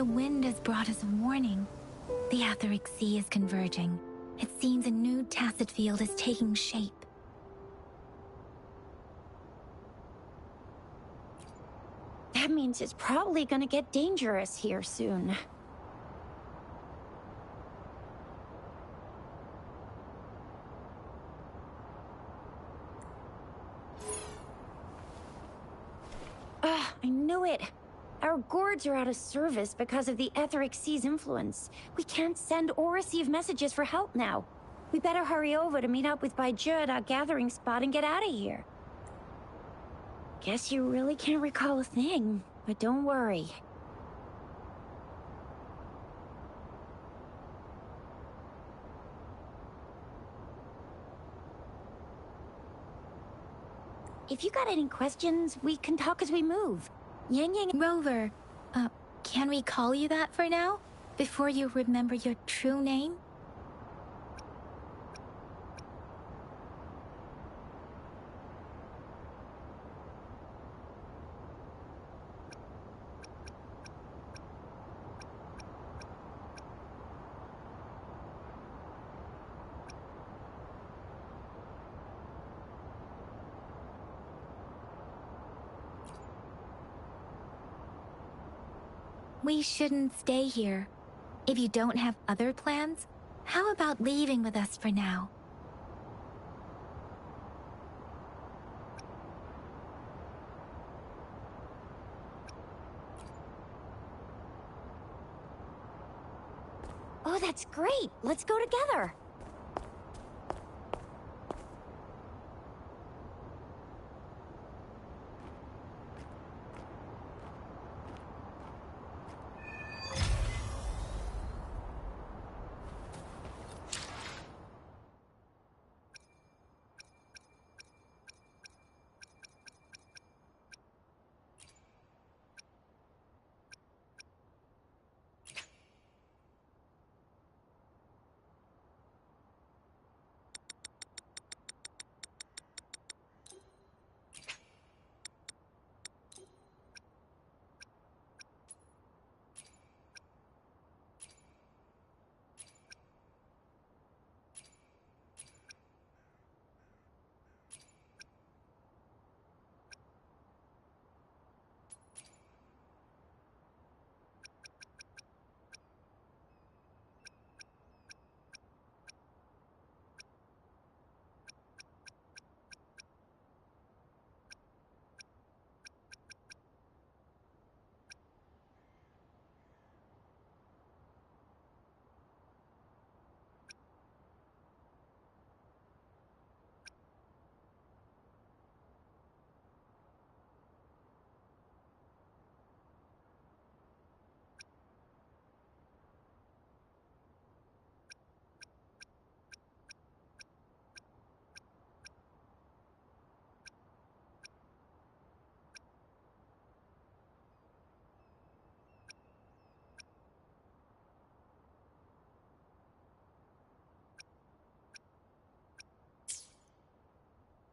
The wind has brought us a warning. The Etheric Sea is converging. It seems a new tacit field is taking shape. That means it's probably gonna get dangerous here soon. I knew it! Our gourds are out of service because of the Etheric Sea's influence. We can't send or receive messages for help now. We better hurry over to meet up with Baiju at our gathering spot and get out of here. Guess you really can't recall a thing, but don't worry. If you got any questions, we can talk as we move. Yang Yang... Rover, can we call you that for now? Before you remember your true name? We shouldn't stay here. If you don't have other plans, how about leaving with us for now? Oh, that's great! Let's go together!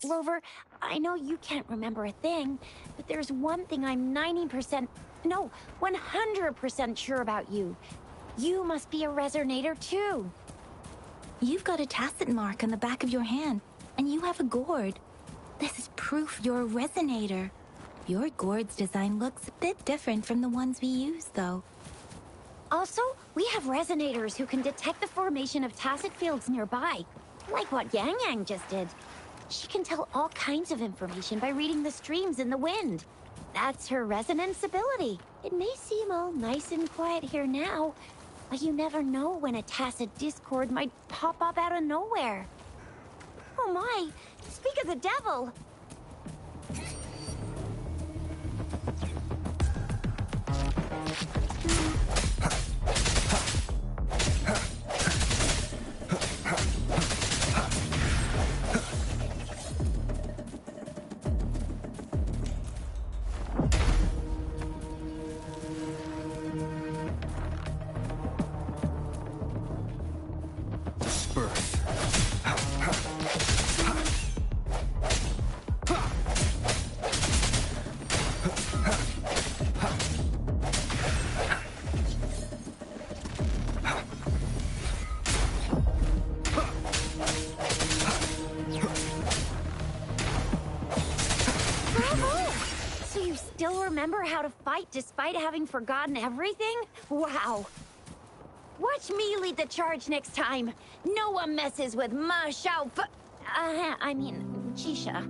Rover, I know you can't remember a thing, but there's one thing I'm 90%, no, 100% sure about you. You must be a resonator too. You've got a tacit mark on the back of your hand, and you have a gourd. This is proof you're a resonator. Your gourd's design looks a bit different from the ones we use, though. Also, we have resonators who can detect the formation of tacit fields nearby, like what Yang Yang just did. She can tell all kinds of information by reading the streams in the wind. That's her resonance ability. It may seem all nice and quiet here now, but you never know when a tacit discord might pop up out of nowhere. Oh my, speak of the devil! remember how to fight despite having forgotten everything? Wow. Watch me lead the charge next time. No one messes with Ma Xiao Chisha.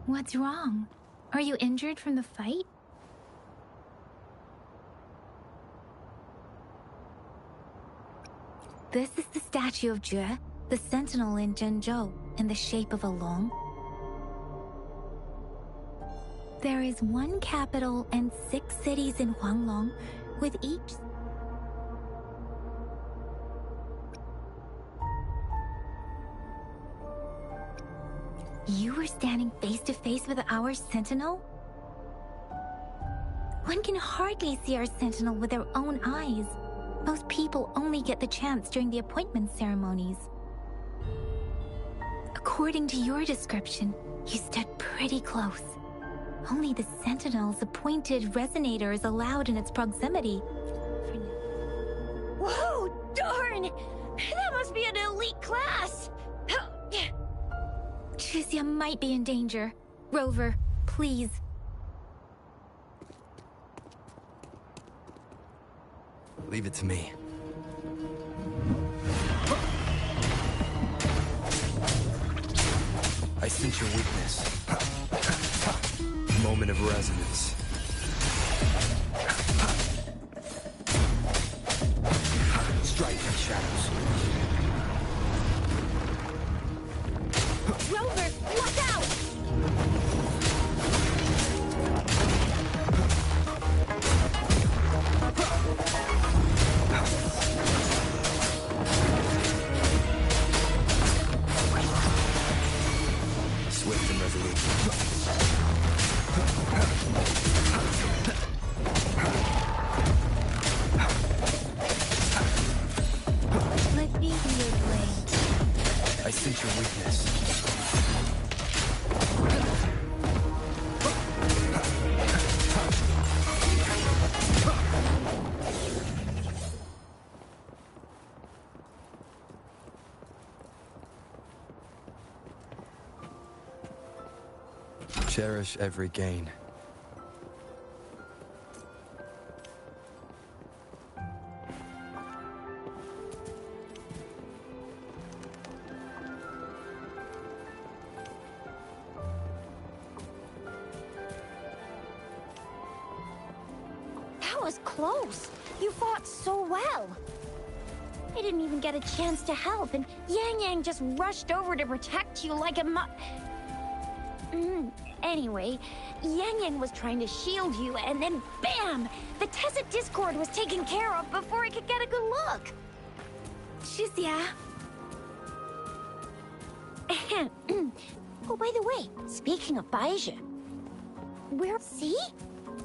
What's wrong? Are you injured from the fight? This is the statue of Jue, the sentinel in Zhenzhou, in the shape of a long. There is one capital and 6 cities in Huanglong, with each. You were standing face to face with our sentinel? One can hardly see our sentinel with their own eyes. Most people only get the chance during the appointment ceremonies. According to your description, you stood pretty close. Only the sentinel's appointed resonator is allowed in its proximity. Whoa, darn! That must be an elite class! Chixia might be in danger. Rover, please. Leave it to me. I sense your weakness. Moment of resonance. Strike in shadows. Rover, look out! Swift and resolute. Let me be your blade. I sense your weakness. Cherish every gain. That was close. You fought so well. I didn't even get a chance to help, and Yang just rushed over to protect you like a Anyway, Yang was trying to shield you, and then BAM! The Tacit Discord was taken care of before I could get a good look. Chixia. Oh, by the way, speaking of Baizhi, see?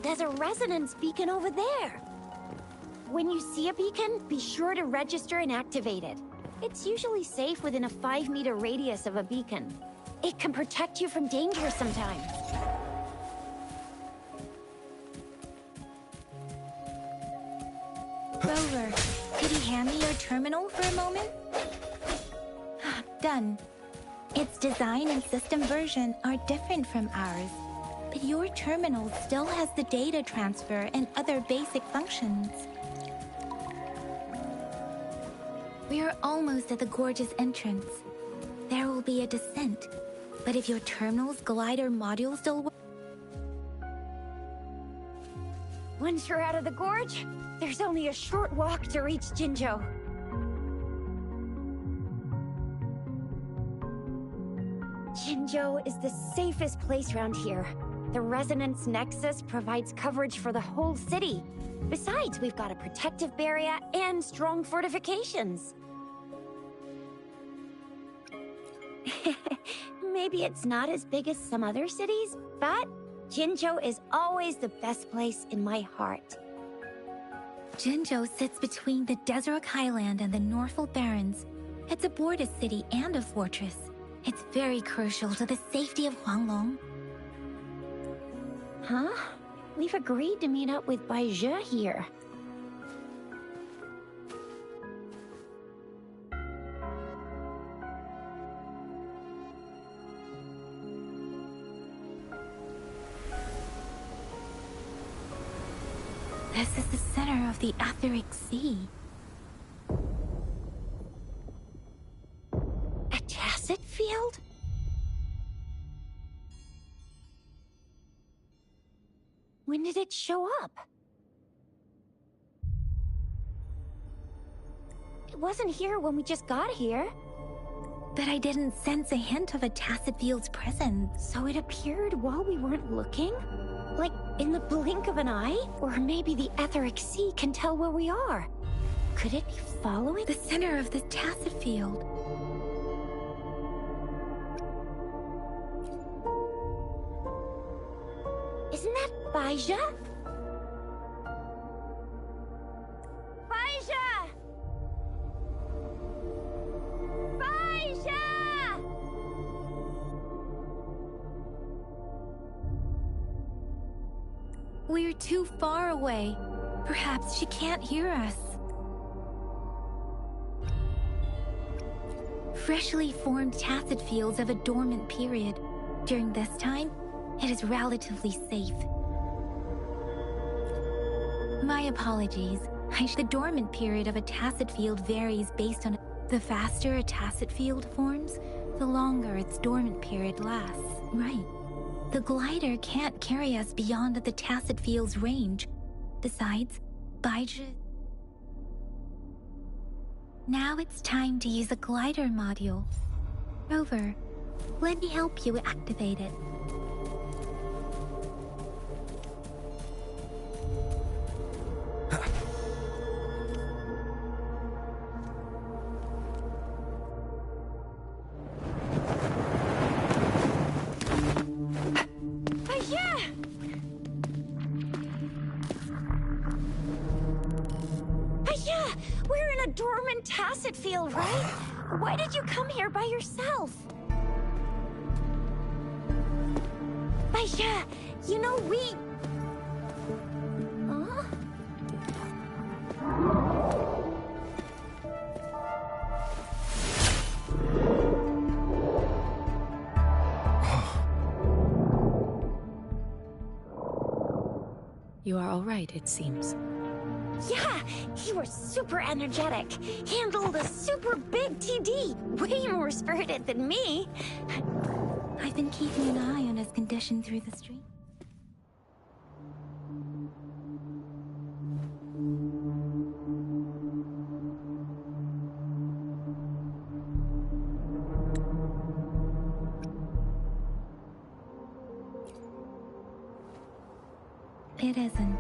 There's a resonance beacon over there. When you see a beacon, be sure to register and activate it. It's usually safe within a 5-meter radius of a beacon. It can protect you from danger sometimes. Rover, could you hand me your terminal for a moment? Done. Its design and system version are different from ours, but your terminal still has the data transfer and other basic functions. We are almost at the gorge's entrance. There will be a descent, but if your terminal's glider module still works... Once you're out of the gorge, there's only a short walk to reach Jinzhou. Jinzhou is the safest place around here. The Resonance Nexus provides coverage for the whole city. Besides, we've got a protective barrier and strong fortifications. Maybe it's not as big as some other cities, but Jinzhou is always the best place in my heart. Jinzhou sits between the Desert Highland and the Norfolk Barrens. It's a border city and a fortress. It's very crucial to the safety of Huanglong. Huh? We've agreed to meet up with Bai Zhe here. This is the center of the Etheric Sea. A tacit field? When did it show up? It wasn't here when we just got here. But I didn't sense a hint of a tacit field's presence. So it appeared while we weren't looking? Like in the blink of an eye? Or maybe the Etheric Sea can tell where we are. Could it be following? The center of the tacit field. Isn't that Bai Zhe? Bai Zhe! Bai Zhe! We're too far away. Perhaps she can't hear us. Freshly formed tacit fields have a dormant period. During this time, it is relatively safe. My apologies. The dormant period of a tacit field varies based on... The faster a tacit field forms, the longer its dormant period lasts. Right. The glider can't carry us beyond the tacit field's range. Besides, Baizhi... Now it's time to use a glider module. Rover, let me help you activate it. We're in a dormant tacit field, right? Why did you come here by yourself? Bai Zhe, you know we... Huh? You are all right, it seems. Yeah, he was super energetic. Handled a super big TD. Way more spirited than me. I've been keeping an eye on his condition through the stream. It isn't.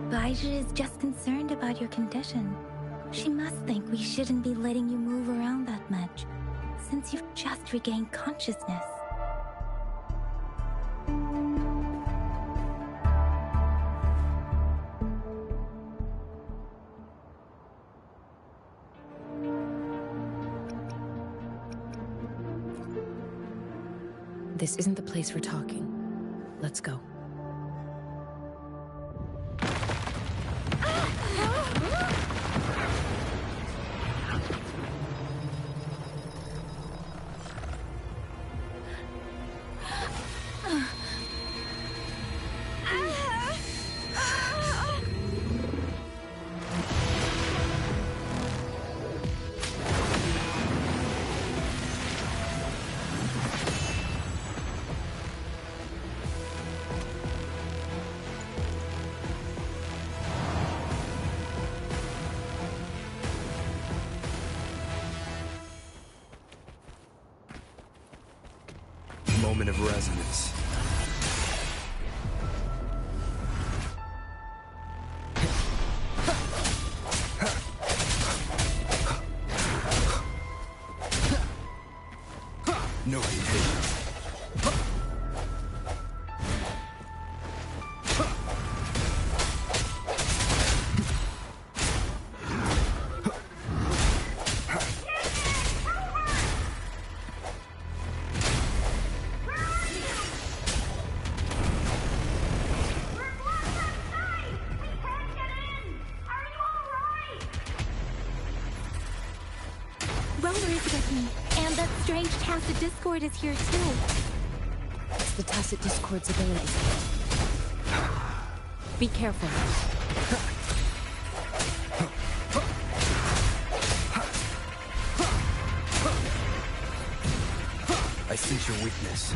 Baizhi is just concerned about your condition. She must think we shouldn't be letting you move around that much, since you've just regained consciousness. This isn't the place for talking. Let's go. Moment of resonance. No hesitation. Rover is with me, and that strange tacit discord is here too. It's the tacit discord's ability. Be careful. I sense your weakness.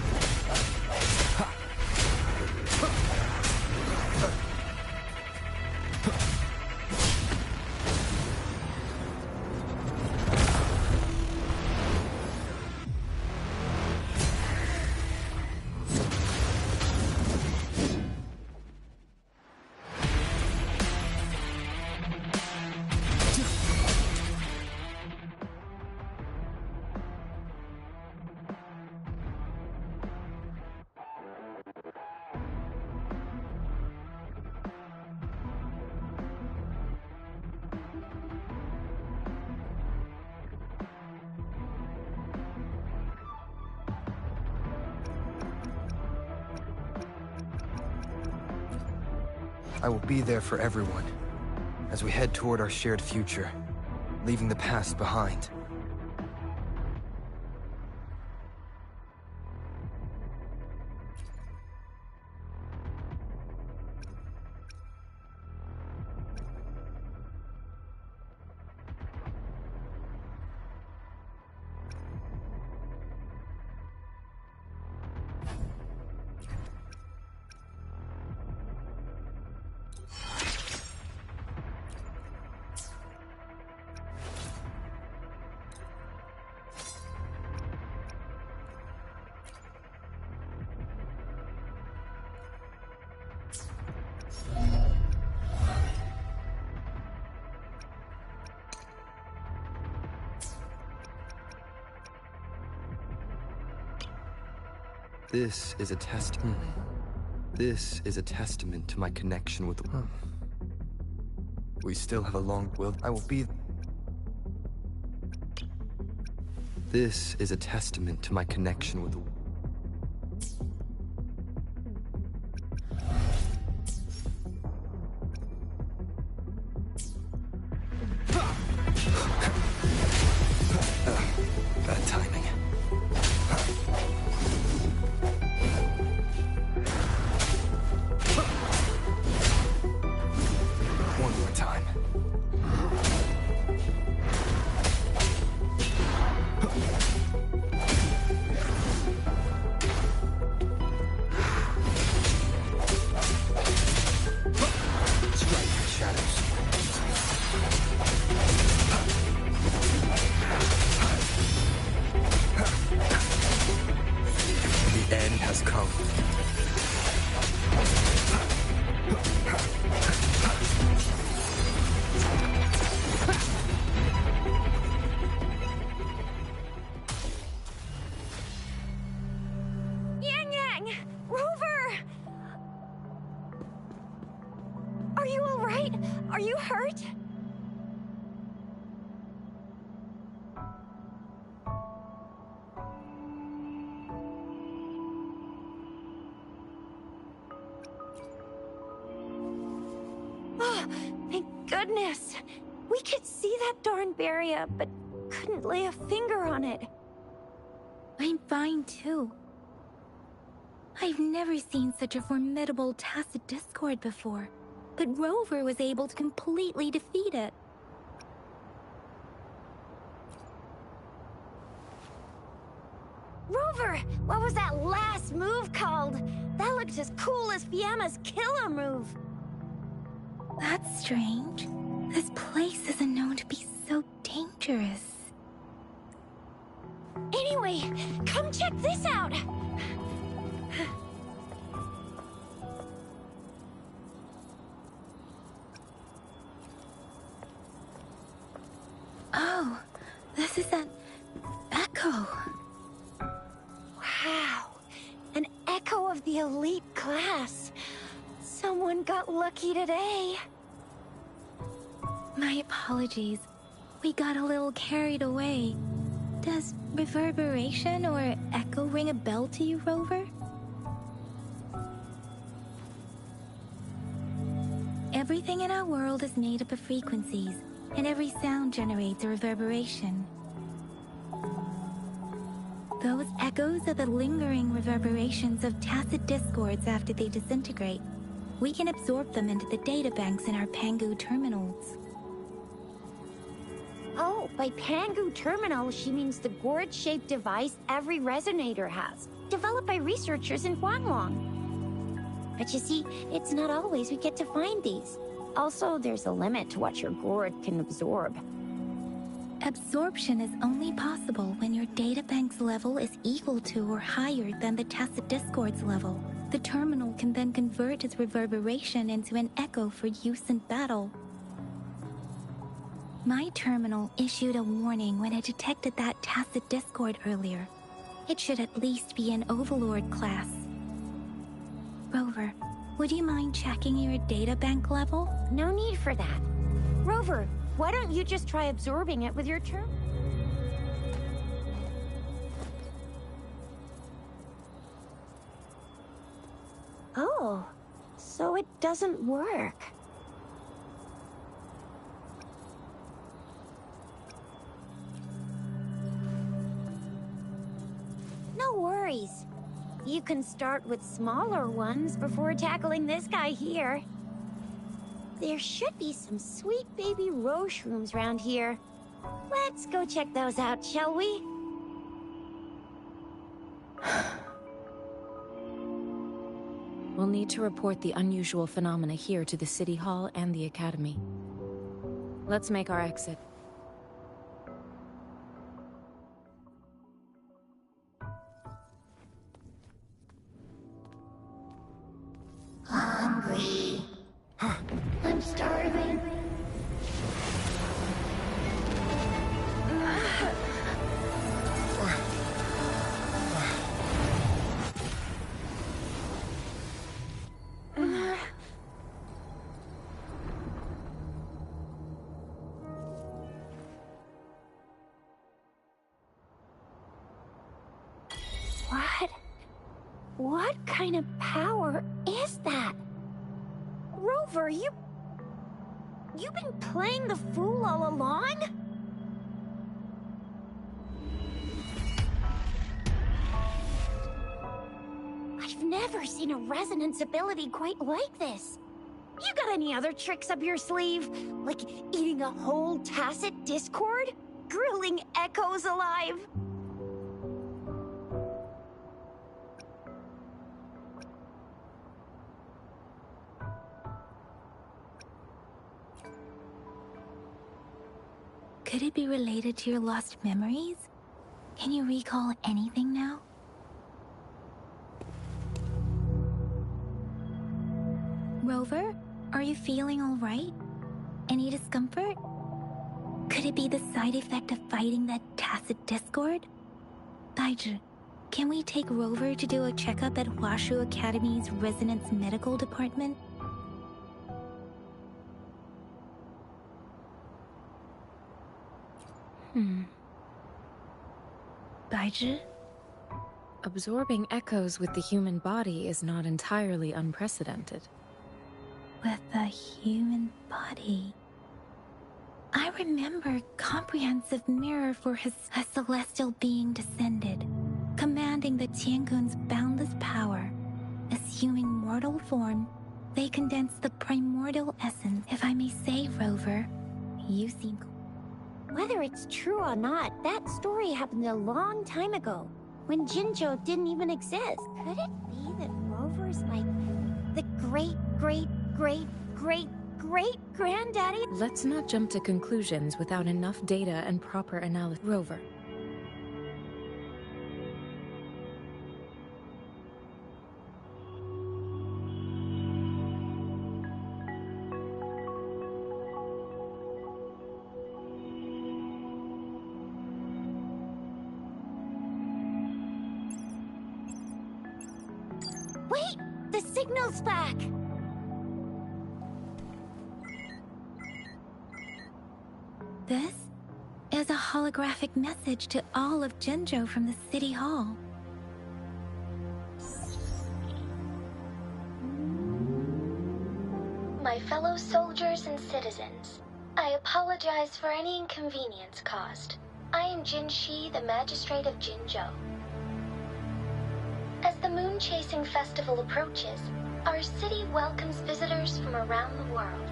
I will be there for everyone, as we head toward our shared future, leaving the past behind. This is a testament to my connection with the... We still have a long... I will be... This is a testament to my connection with the... Bad timing. One more time. Strike the shadows. The end has come. Yang! Rover! Are you alright? Are you hurt? Oh, thank goodness. We could see that darn barrier, but couldn't lay a finger on it. I'm fine too. I've never seen such a formidable tacit discord before, but Rover was able to completely defeat it. Rover, what was that last move called? That looked as cool as Fiamma's killer move. That's strange. This place isn't known to be so dangerous. Anyway, come check this out. Oh, this is an echo. Wow, an echo of the elite class. Someone got lucky today. My apologies. We got a little carried away. Does reverberation or echo ring a bell to you, Rover? Everything in our world is made up of frequencies, and every sound generates a reverberation. Those echoes are the lingering reverberations of tacit discords after they disintegrate. We can absorb them into the databanks in our Pangu terminals. Oh, by Pangu terminal, she means the gourd-shaped device every resonator has, developed by researchers in Huanglong. But you see, it's not always we get to find these. Also, there's a limit to what your gourd can absorb. Absorption is only possible when your databank's level is equal to or higher than the tacit discord's level. The terminal can then convert its reverberation into an echo for use in battle. My terminal issued a warning when it detected that tacit discord earlier. It should at least be an Overlord class. Rover, would you mind checking your databank level? No need for that. Rover, why don't you just try absorbing it with your term? Oh, so it doesn't work. No worries. You can start with smaller ones before tackling this guy here. There should be some sweet baby Roche rooms around here. Let's go check those out, shall we? We'll need to report the unusual phenomena here to the City Hall and the Academy. Let's make our exit. Hungry. I'm starving. What kind of power is that? Rover, you've been playing the fool all along? I've never seen a resonance ability quite like this. You got any other tricks up your sleeve? Like eating a whole tacit discord? Grilling echoes alive? Could it be related to your lost memories? Can you recall anything now? Rover, are you feeling all right? Any discomfort? Could it be the side effect of fighting that tacit discord? Daiju, can we take Rover to do a checkup at Hwashu Academy's Resonance Medical Department? Daiju? Absorbing echoes with the human body is not entirely unprecedented. With the human body. I remember comprehensive mirror for a celestial being descended, commanding the Tiangun's boundless power. Assuming mortal form, they condense the primordial essence. If I may say, Rover, you seem... Whether it's true or not, that story happened a long time ago, when Jinzhou didn't even exist. Could it be that Rover's like the great-great-great-great-great-granddaddy? Let's not jump to conclusions without enough data and proper analysis. Rover. Wait! The signal's back! This is a holographic message to all of Jinzhou from the City Hall. My fellow soldiers and citizens, I apologize for any inconvenience caused. I am Jin Shi, the Magistrate of Jinzhou. As the Moon Chasing Festival approaches, our city welcomes visitors from around the world.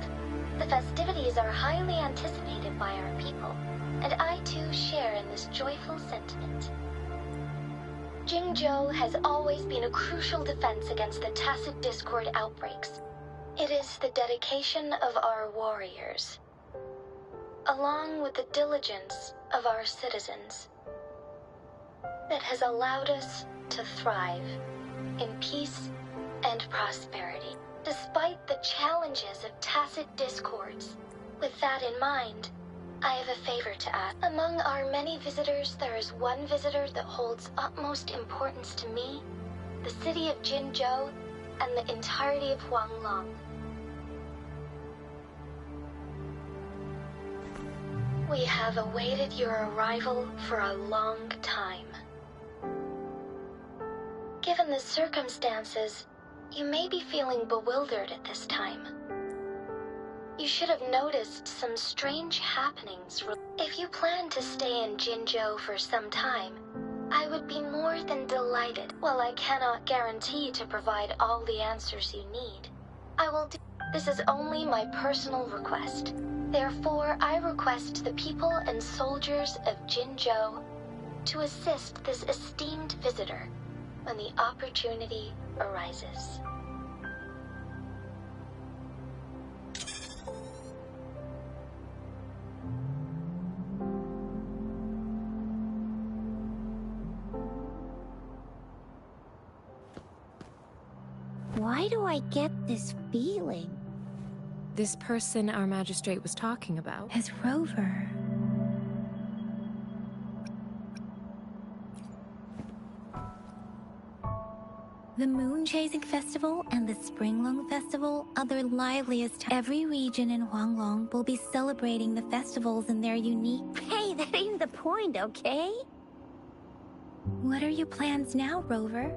The festivities are highly anticipated by our people, and I too share in this joyful sentiment. Jingzhou has always been a crucial defense against the Tacit Discord outbreaks. It is the dedication of our warriors, along with the diligence of our citizens, that has allowed us to thrive in peace and prosperity, despite the challenges of Tacit Discords. With that in mind, I have a favor to ask. Among our many visitors, there is one visitor that holds utmost importance to me, the city of Jinzhou, and the entirety of Huanglong. We have awaited your arrival for a long time. Given the circumstances, you may be feeling bewildered at this time. You should have noticed some strange happenings. If you plan to stay in Jinzhou for some time, I would be more than delighted. While I cannot guarantee to provide all the answers you need, I will do. This is only my personal request. Therefore, I request the people and soldiers of Jinzhou to assist this esteemed visitor when the opportunity arises. Why do I get this feeling? This person our magistrate was talking about. As Rover. The Moon Chasing Festival and the Springlong Festival are their liveliest time. Every region in Huanglong will be celebrating the festivals in their unique... Hey, that ain't the point, okay? What are your plans now, Rover?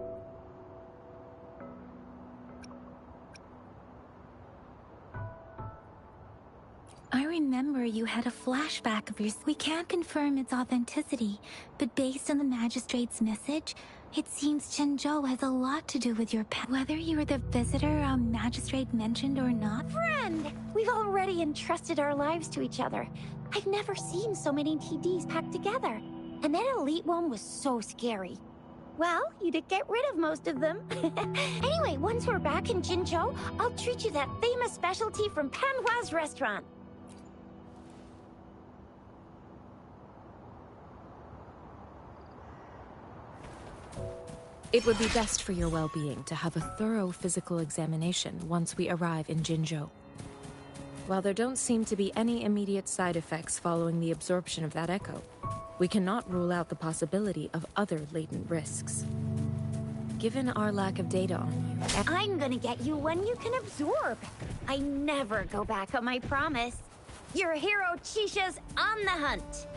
I remember you had a flashback of yours. We can't confirm its authenticity, but based on the magistrate's message, it seems Jinzhou has a lot to do with your past. Whether you were the visitor our magistrate mentioned or not. Friend! We've already entrusted our lives to each other. I've never seen so many TDs packed together. And that elite one was so scary. Well, you did get rid of most of them. Anyway, once we're back in Jinzhou, I'll treat you that famous specialty from Panhua's restaurant. It would be best for your well-being to have a thorough physical examination once we arrive in Jinzhou. While there don't seem to be any immediate side effects following the absorption of that echo, we cannot rule out the possibility of other latent risks. Given our lack of data on you... I'm gonna get you one you can absorb. I never go back on my promise. Your hero Chisha's on the hunt.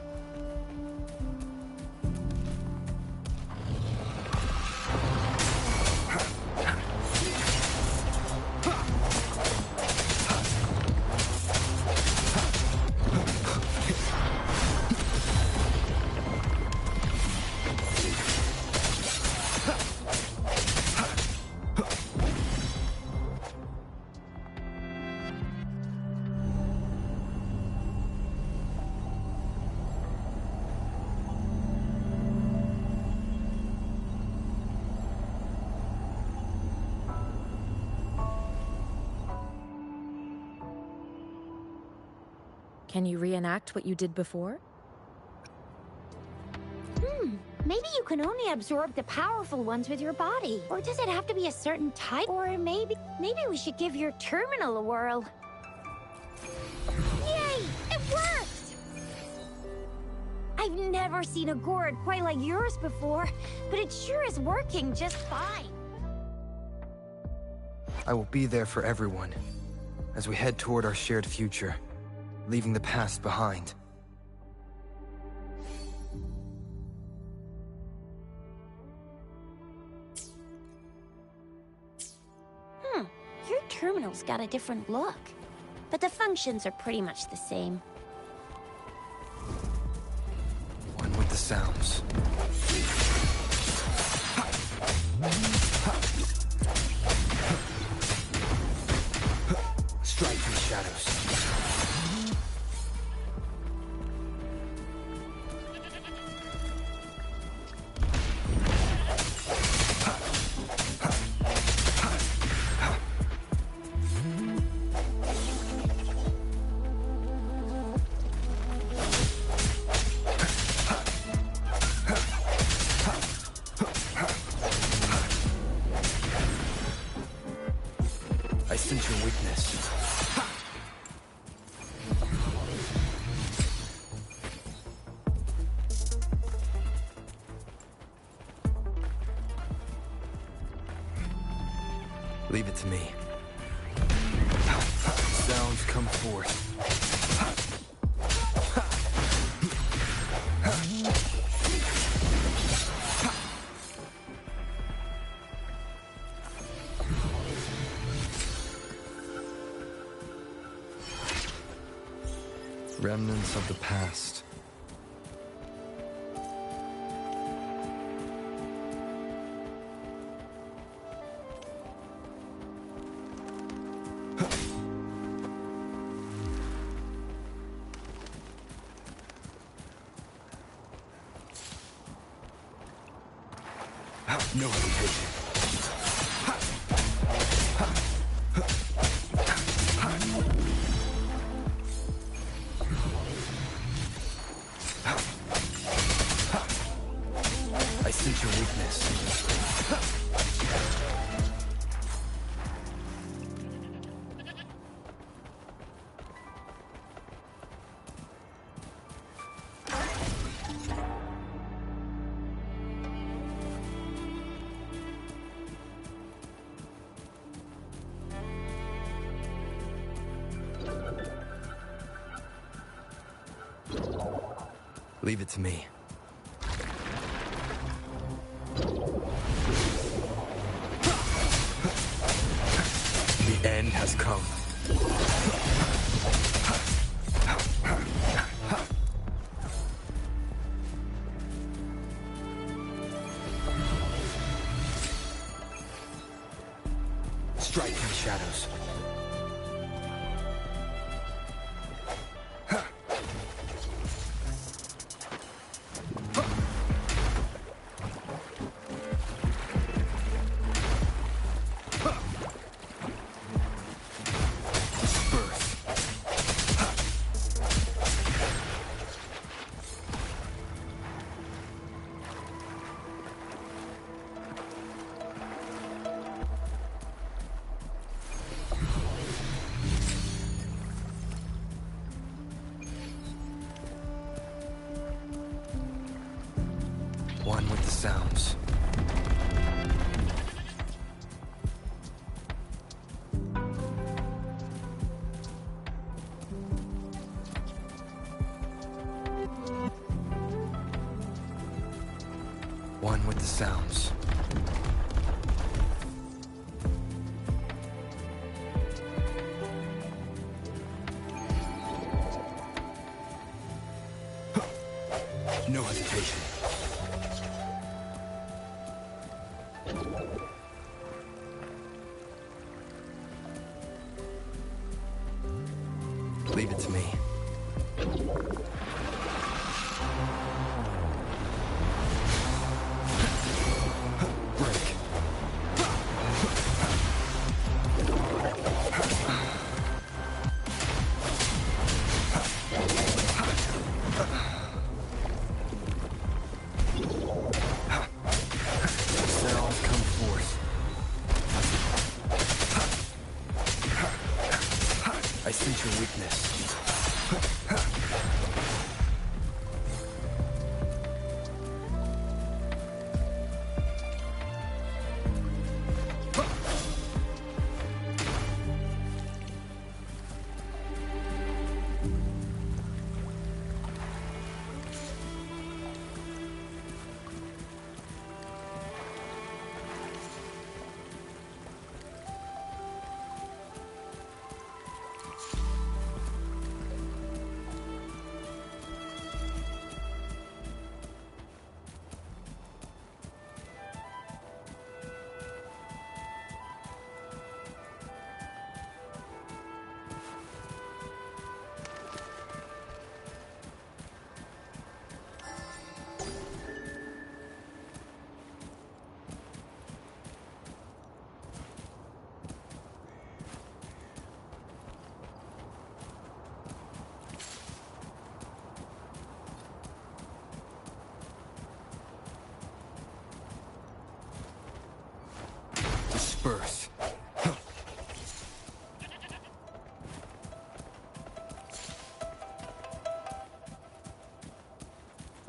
Can you reenact what you did before? Maybe you can only absorb the powerful ones with your body. Or does it have to be a certain type? Or maybe we should give your terminal a whirl. Yay! It worked! I've never seen a gourd quite like yours before, but it sure is working just fine. I will be there for everyone as we head toward our shared future, leaving the past behind. Your terminal's got a different look, but the functions are pretty much the same. One with the sounds. sense your weakness. Leave it to me. Sounds come forth. Remnants of the past. No hesitation. I sense your weakness. Leave it to me. The end has come. Strike in the shadows. One with the sounds. One with the sounds. No hesitation. Leave it to me. Break. Cells come forth. I sense your weakness.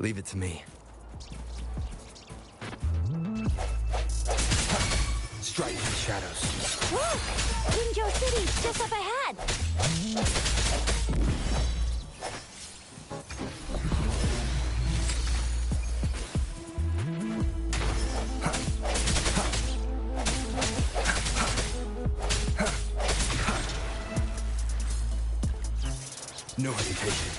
Leave it to me. Strike in the shadows. Look! Jinzhou City's just up ahead! No hesitation.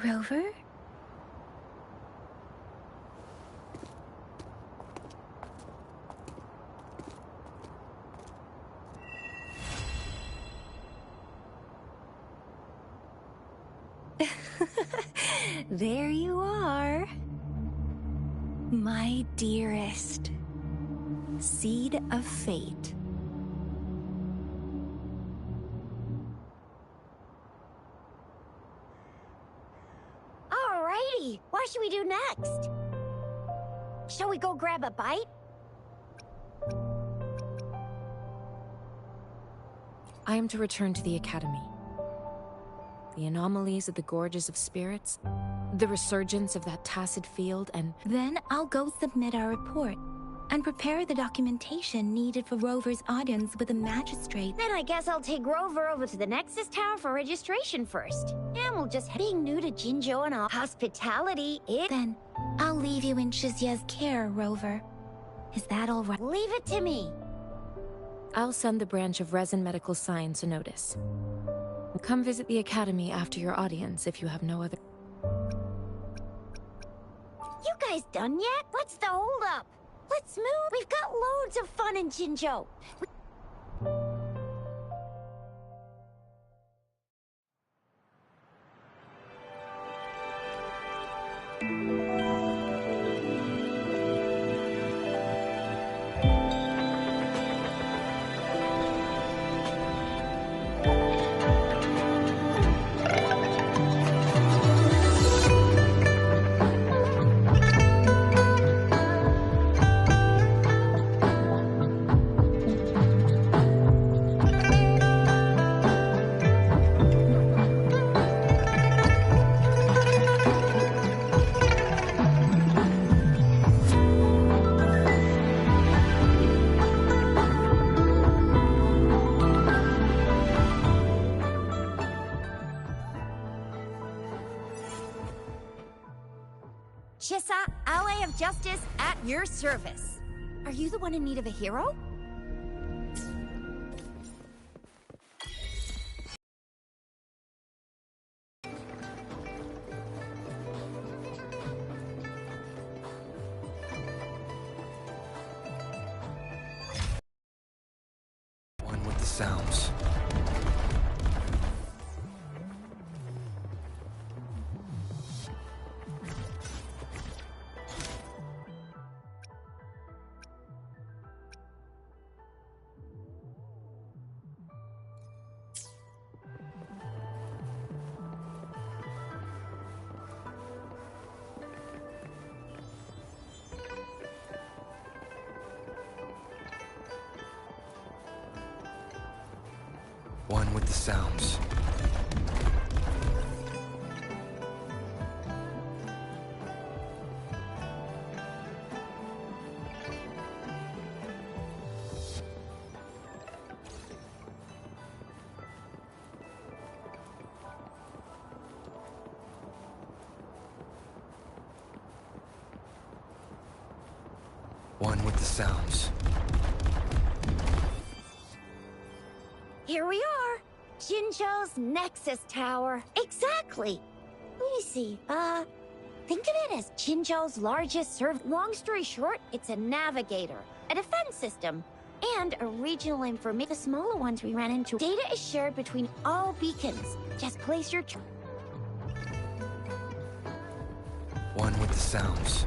Rover? There you are. My dearest. Seed of fate. Alrighty, what should we do next? Shall we go grab a bite? I am to return to the Academy. The anomalies of the Gorges of Spirits, the resurgence of that tacit field, and Then I'll go submit our report and prepare the documentation needed for Rover's audience with the magistrate. Then I guess I'll take Rover over to the Nexus Tower for registration first. And we'll just being new to Jinzhou and all hospitality, Then I'll leave you in Shizia's care, Rover. Is that all right? leave it to me. I'll send the branch of Resin Medical Science a notice. Come visit the Academy after your audience if you have no other... You guys done yet? What's the holdup? Let's move. We've got loads of fun in Jinzhou. Shisa, ally of justice, at your service. Are you the one in need of a hero? One with the sounds. One with the sounds. One with the sounds. Here we are. Jinzhou's Nexus Tower. Exactly. Let me see. Think of it as Jinzhou's largest Long story short, it's a navigator, a defense system. And a regional information. The smaller ones we ran into. Data is shared between all beacons. Just place your... One with the sounds.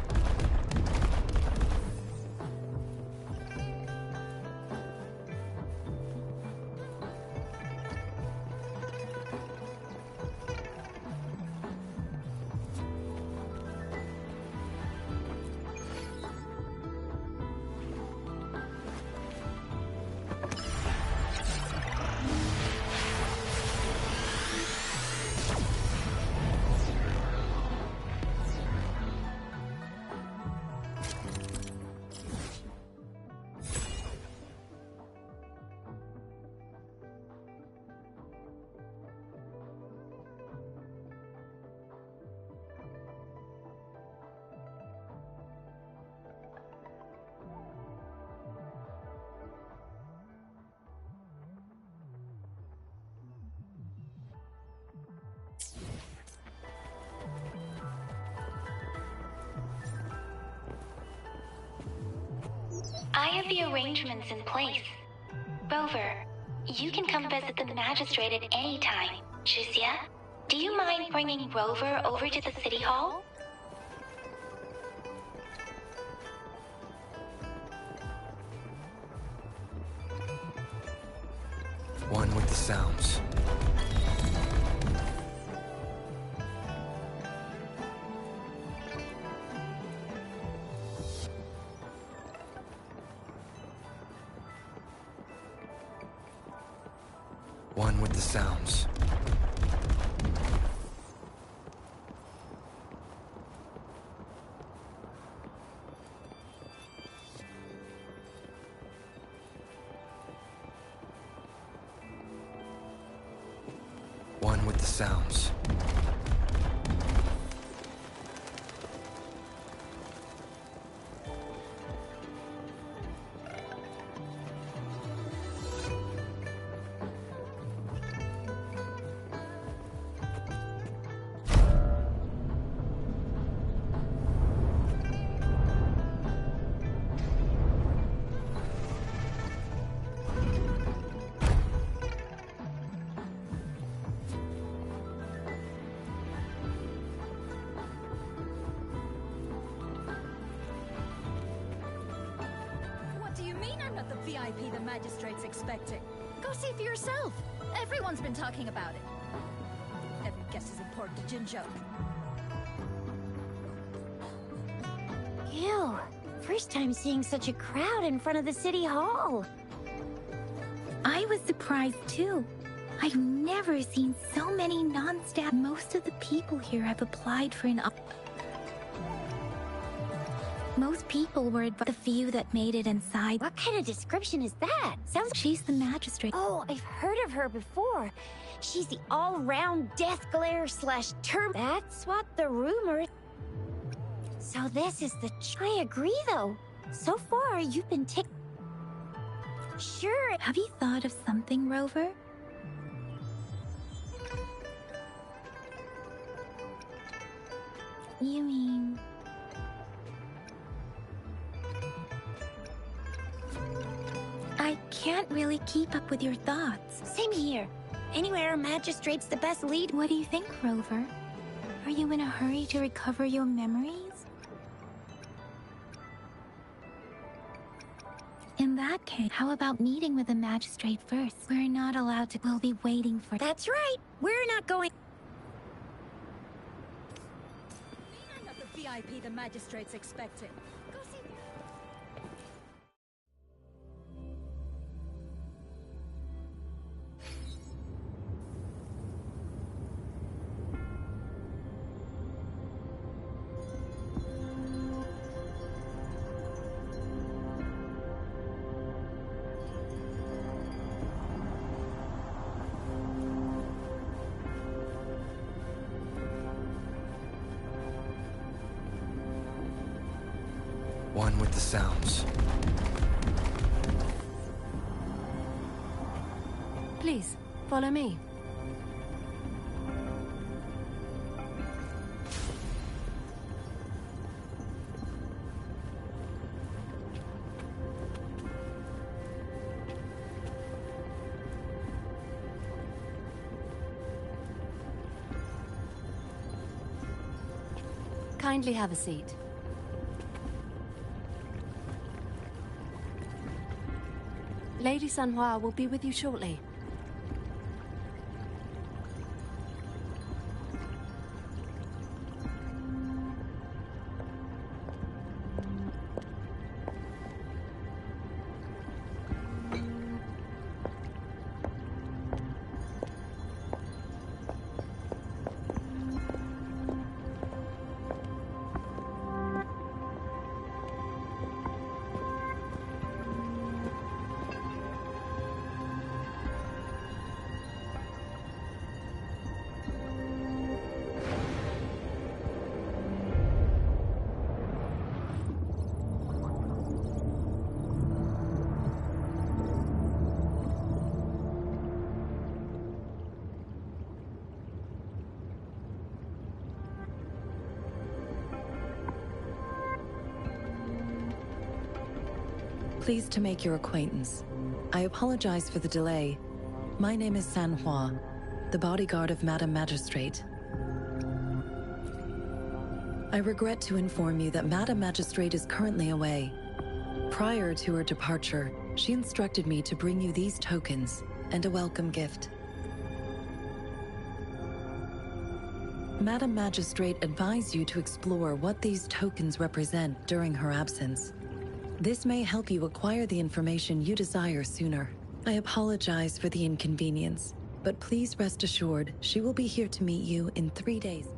I have the arrangements in place. Rover, you can come visit the magistrate at any time. Juzia, do you mind bringing Rover over to the city hall? One with the sounds. One with the sounds. One with the sounds. What do you mean I'm not the VIP the magistrate's expecting? Go see for yourself. Everyone's been talking about it. Every guess is important to Jinzhou. Ew. First time seeing such a crowd in front of the city hall. I was surprised too. I've never seen so many non-staff. Most of the people here have applied for an Most people were the few that made it inside. What kind of description is that? Sounds... She's the magistrate. Oh, I've heard of her before. She's the all-round death glare / term. That's what the rumor... So this is the... I agree, though. So far, you've been Sure. Have you thought of something, Rover? You mean... I can't really keep up with your thoughts. Same here. Anywhere a magistrate's the best lead. What do you think, Rover? Are you in a hurry to recover your memories? In that case, how about meeting with the magistrate first? We're not allowed to. We'll be waiting for... That's right. We're not going... I'm not the VIP the magistrate's expecting. Go see... One with the sounds. Please, follow me. Kindly have a seat. Lady Sanhua will be with you shortly. Pleased to make your acquaintance. I apologize for the delay. My name is Sanhua, the bodyguard of Madame Magistrate. I regret to inform you that Madame Magistrate is currently away. Prior to her departure, she instructed me to bring you these tokens and a welcome gift. Madame Magistrate advised you to explore what these tokens represent during her absence. This may help you acquire the information you desire sooner. I apologize for the inconvenience, but please rest assured she will be here to meet you in 3 days.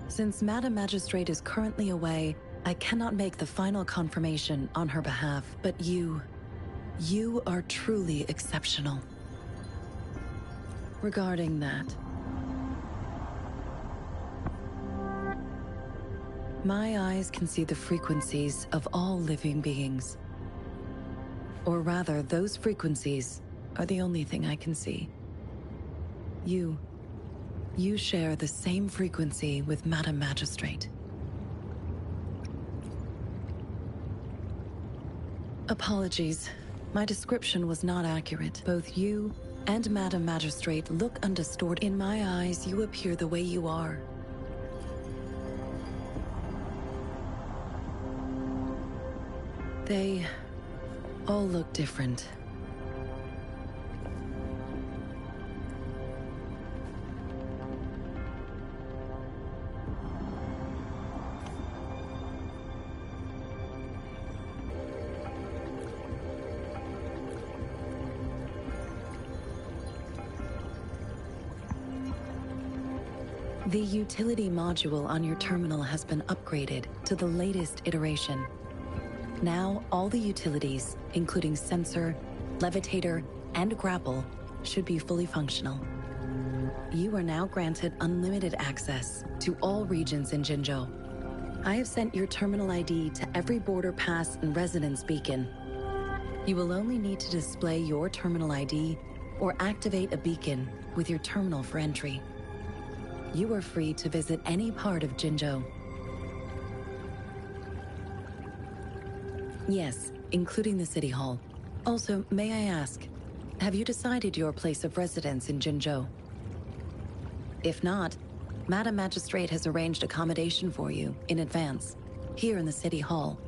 Since Madame Magistrate is currently away, I cannot make the final confirmation on her behalf, but you are truly exceptional. Regarding that, my eyes can see the frequencies of all living beings. Or rather, those frequencies are the only thing I can see. You share the same frequency with Madame Magistrate. Apologies, my description was not accurate. Both you and Madame Magistrate look undistorted. In my eyes, you appear the way you are. They all look different. The utility module on your terminal has been upgraded to the latest iteration. Now, all the utilities, including sensor, levitator, and grapple, should be fully functional. You are now granted unlimited access to all regions in Jinzhou. I have sent your terminal ID to every border pass and residence beacon. You will only need to display your terminal ID or activate a beacon with your terminal for entry. You are free to visit any part of Jinzhou. Yes, including the City Hall. Also, may I ask, have you decided your place of residence in Jinzhou? If not, Madame Magistrate has arranged accommodation for you in advance, here in the City Hall.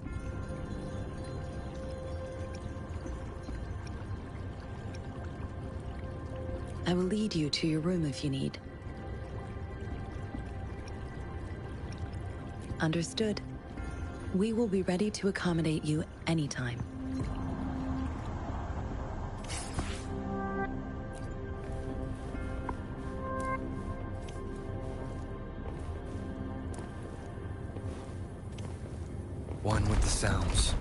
I will lead you to your room if you need. Understood. We will be ready to accommodate you anytime. One with the sounds.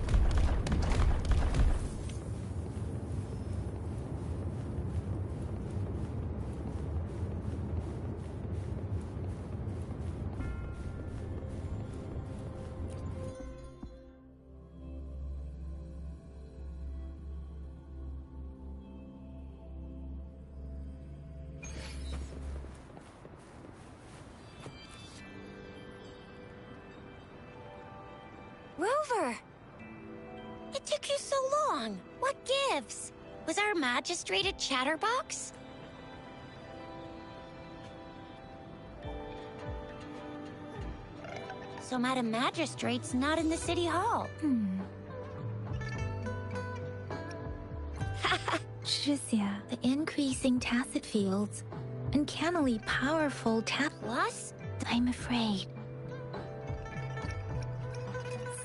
Rover! It took you so long. What gives? Was our magistrate a chatterbox? So Madam Magistrate's not in the city hall. Tricia, the increasing tacit fields, uncannily powerful Plus? I'm afraid.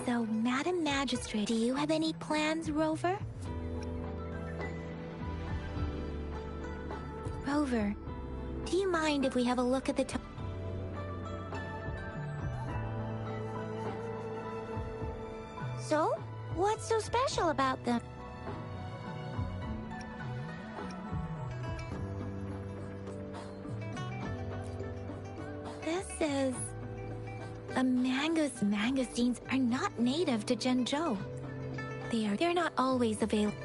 So, Madam Magistrate, do you have any plans, Rover? Rover, do you mind if we have a look at the So? What's so special about them? This is... Mangosteens are not native to Zhengzhou. They're not always available.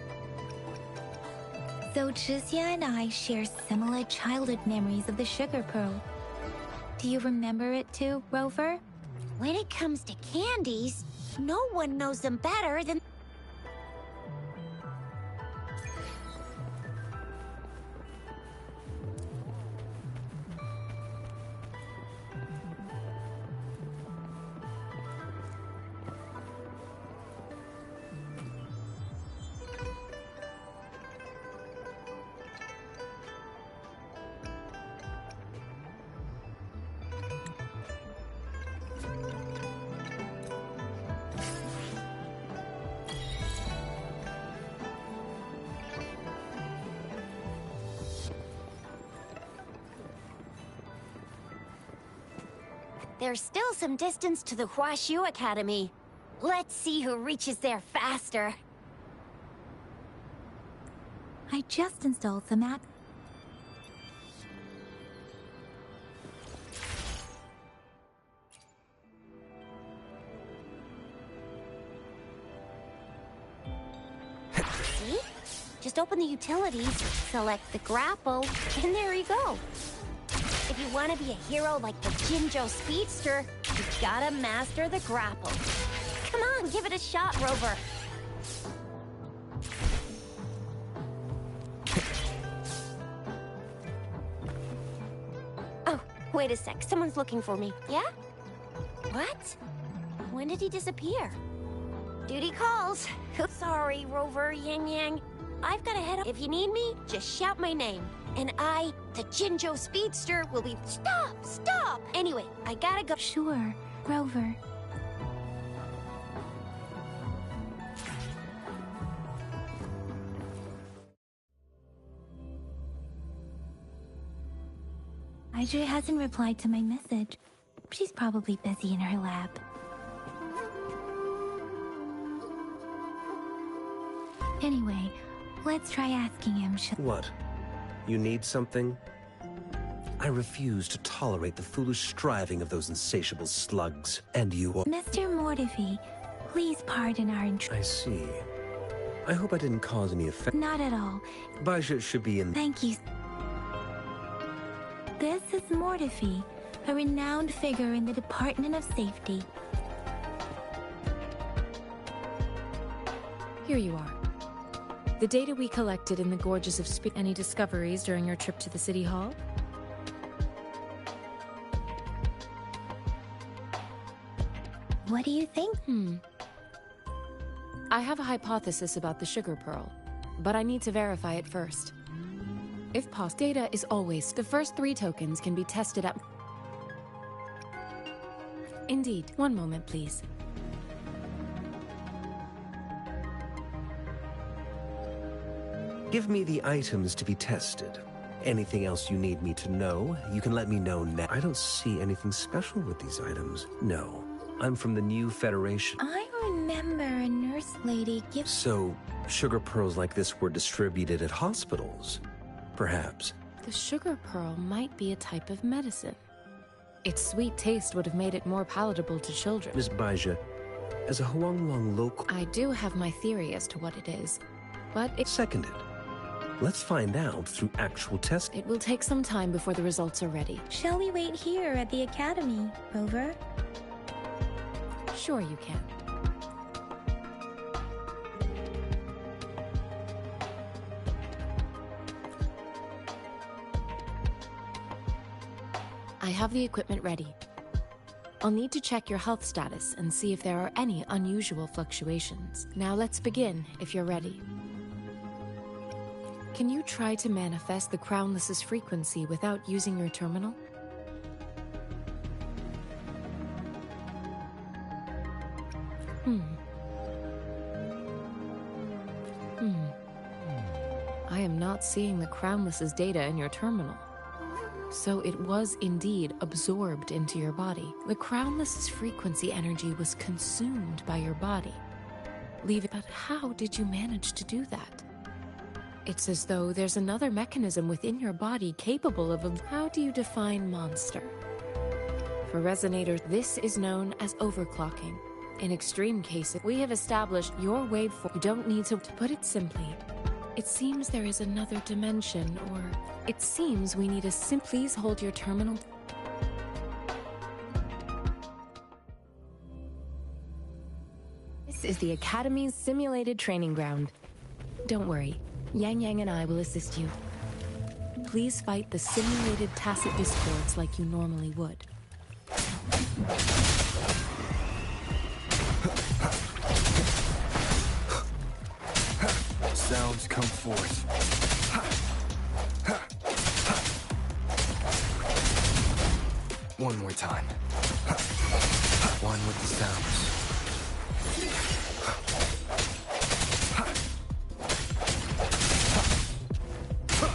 So Tricia and I share similar childhood memories of the sugar pearl. Do you remember it too, Rover? When it comes to candies, no one knows them better than... There's still some distance to the Huashu Academy. Let's see who reaches there faster. I just installed some app. See? Just open the utilities, select the grapple, and there you go. If you want to be a hero like the Jinzhou Speedster, you gotta master the grapple. Come on, give it a shot, Rover. Oh, wait a sec. Someone's looking for me. Yeah? What? When did he disappear? Duty calls. Sorry, Rover, Yang Yang. I've gotta head up. If you need me, just shout my name. And I, the Jinzhou Speedster, will be... Stop! Stop! Anyway, I gotta go. Sure, Rover. Audrey hasn't replied to my message. She's probably busy in her lab. Anyway, let's try asking him. What? You need something? I refuse to tolerate the foolish striving of those insatiable slugs. And you... Mr. Mortivy, please pardon our I see. I hope I didn't cause any offense. Not at all. Baisha should be in... Thank you. This is Mortivy, a renowned figure in the Department of Safety. Here you are. The data we collected in the gorges of Any discoveries during your trip to the City Hall? What do you think? I have a hypothesis about the sugar pearl, but I need to verify it first. If possible, data is always... The first 3 tokens can be tested at... Indeed. One moment, please. Give me the items to be tested. Anything else you need me to know, you can let me know now. I don't see anything special with these items. No. I'm from the new Federation. I remember a nurse lady give... So, sugar pearls like this were distributed at hospitals? Perhaps. The sugar pearl might be a type of medicine. Its sweet taste would have made it more palatable to children. Miss Baija, as a Huanglong local... I do have my theory as to what it is, but it... Seconded. Let's find out through actual testing. It will take some time before the results are ready. Shall we wait here at the Academy, Rover? Sure you can. I have the equipment ready. I'll need to check your health status and see if there are any unusual fluctuations. Now let's begin, if you're ready. Can you try to manifest the Crownless's frequency without using your terminal? I am not seeing the Crownless's data in your terminal. So it was indeed absorbed into your body. The Crownless's frequency energy was consumed by your body. Leave it. But how did you manage to do that? It's as though there's another mechanism within your body capable of... How do you define monster? For resonators, this is known as overclocking. In extreme cases, we have established your waveform. You don't need to put it simply. It seems there is another dimension, or it seems we need a please hold your terminal. This is the Academy's simulated training ground. Don't worry, Yang Yang and I will assist you. Please fight the simulated tacit discords like you normally would. Sounds come forth. One more time. One with the sounds.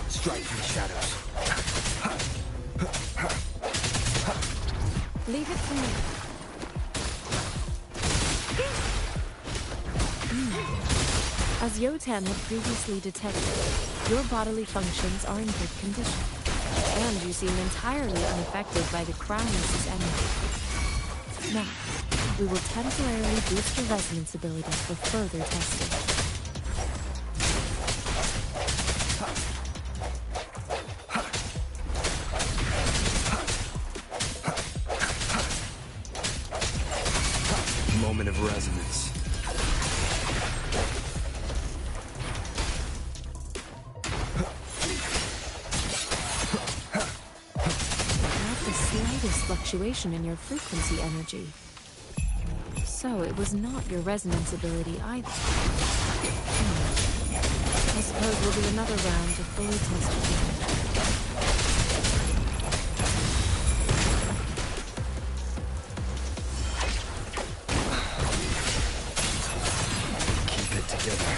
Strike in the shadows. Leave it to me. As Yotan had previously detected, your bodily functions are in good condition, and you seem entirely unaffected by the Crownless's energy. Now, we will temporarily boost your resonance ability for further testing. Moment of resonance. Fluctuation in your frequency energy. So it was not your resonance ability either. I suppose we'll do another round to fully test it. Keep it together.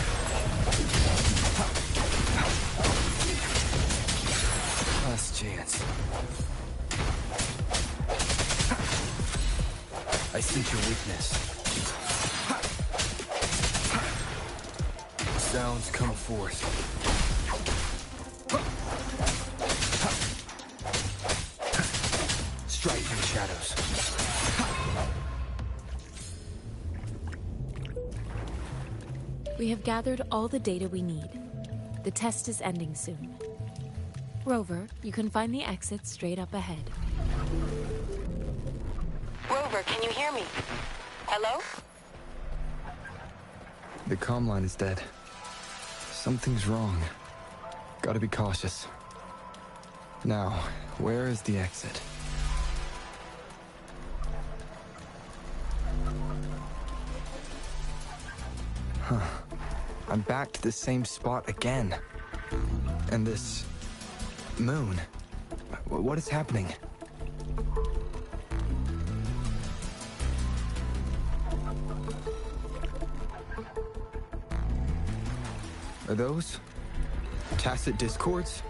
Last chance. I sense your weakness. Sounds come forth. Strike in the shadows. We have gathered all the data we need. The test is ending soon. Rover, you can find the exit straight up ahead. Rover, can you hear me? Hello? The comm line is dead. Something's wrong. Gotta be cautious. Now, where is the exit? Huh. I'm back to the same spot again. And this... moon. What is happening? Are those tacit discords?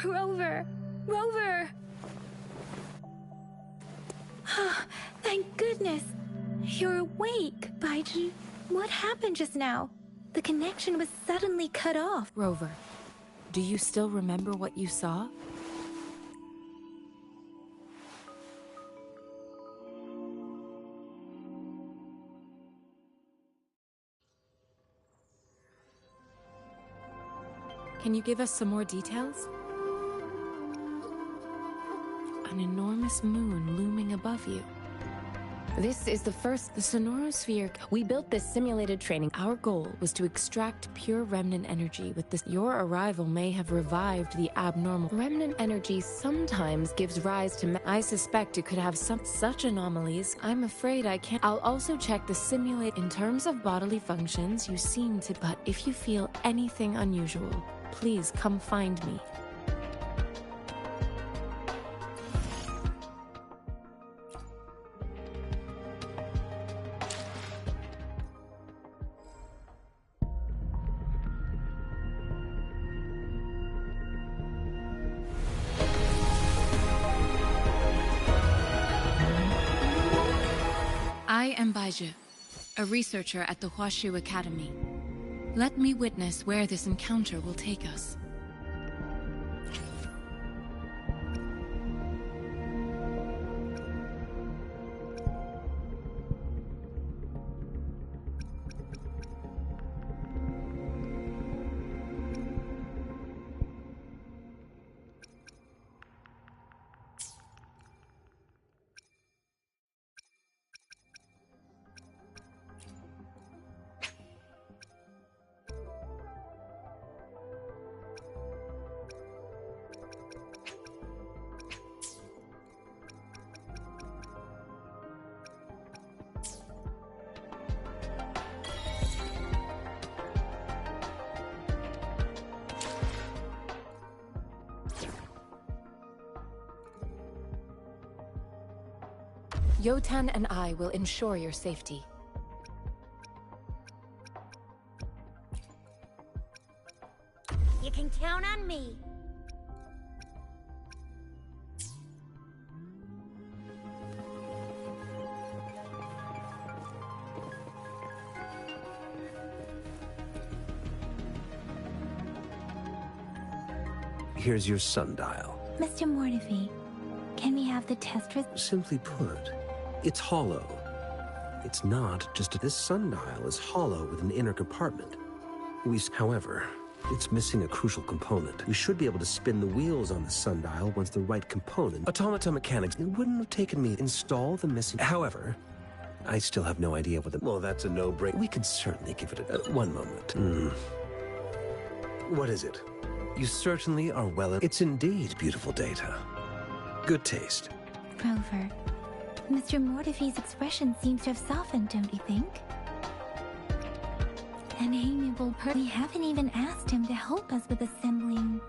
Rover! Rover! Thank goodness! You're awake, Baiji. What happened just now? The connection was suddenly cut off. Rover, do you still remember what you saw? Can you give us some more details? An enormous moon looming above you. This is the Sonorosphere. We built this simulated training. Our goal was to extract pure remnant energy with this. Your arrival may have revived the abnormal. Remnant energy sometimes gives rise to... I suspect it could have such anomalies. I'm afraid I can't. I'll also check the simulate. In terms of bodily functions, you seem to... But if you feel anything unusual, please come find me. I am Baizhi, a researcher at the Huashu Academy. Let me witness where this encounter will take us. Yotan and I will ensure your safety. You can count on me. Here's your sundial. Mr. Mortefi, can we have the test Simply put, it's hollow. It's not just this sundial is hollow with an inner compartment. However, it's missing a crucial component. We should be able to spin the wheels on the sundial once the right component. Automata mechanics. It wouldn't have taken me to install the missing. However, I still have no idea what the. Well, that's a no-brainer. We could certainly give it a. One moment. What is it? You certainly are well. It's indeed beautiful data. Good taste. Rover, Mr. Mortefi's expression seems to have softened, don't you think? An amiable person. We haven't even asked him to help us with assembling.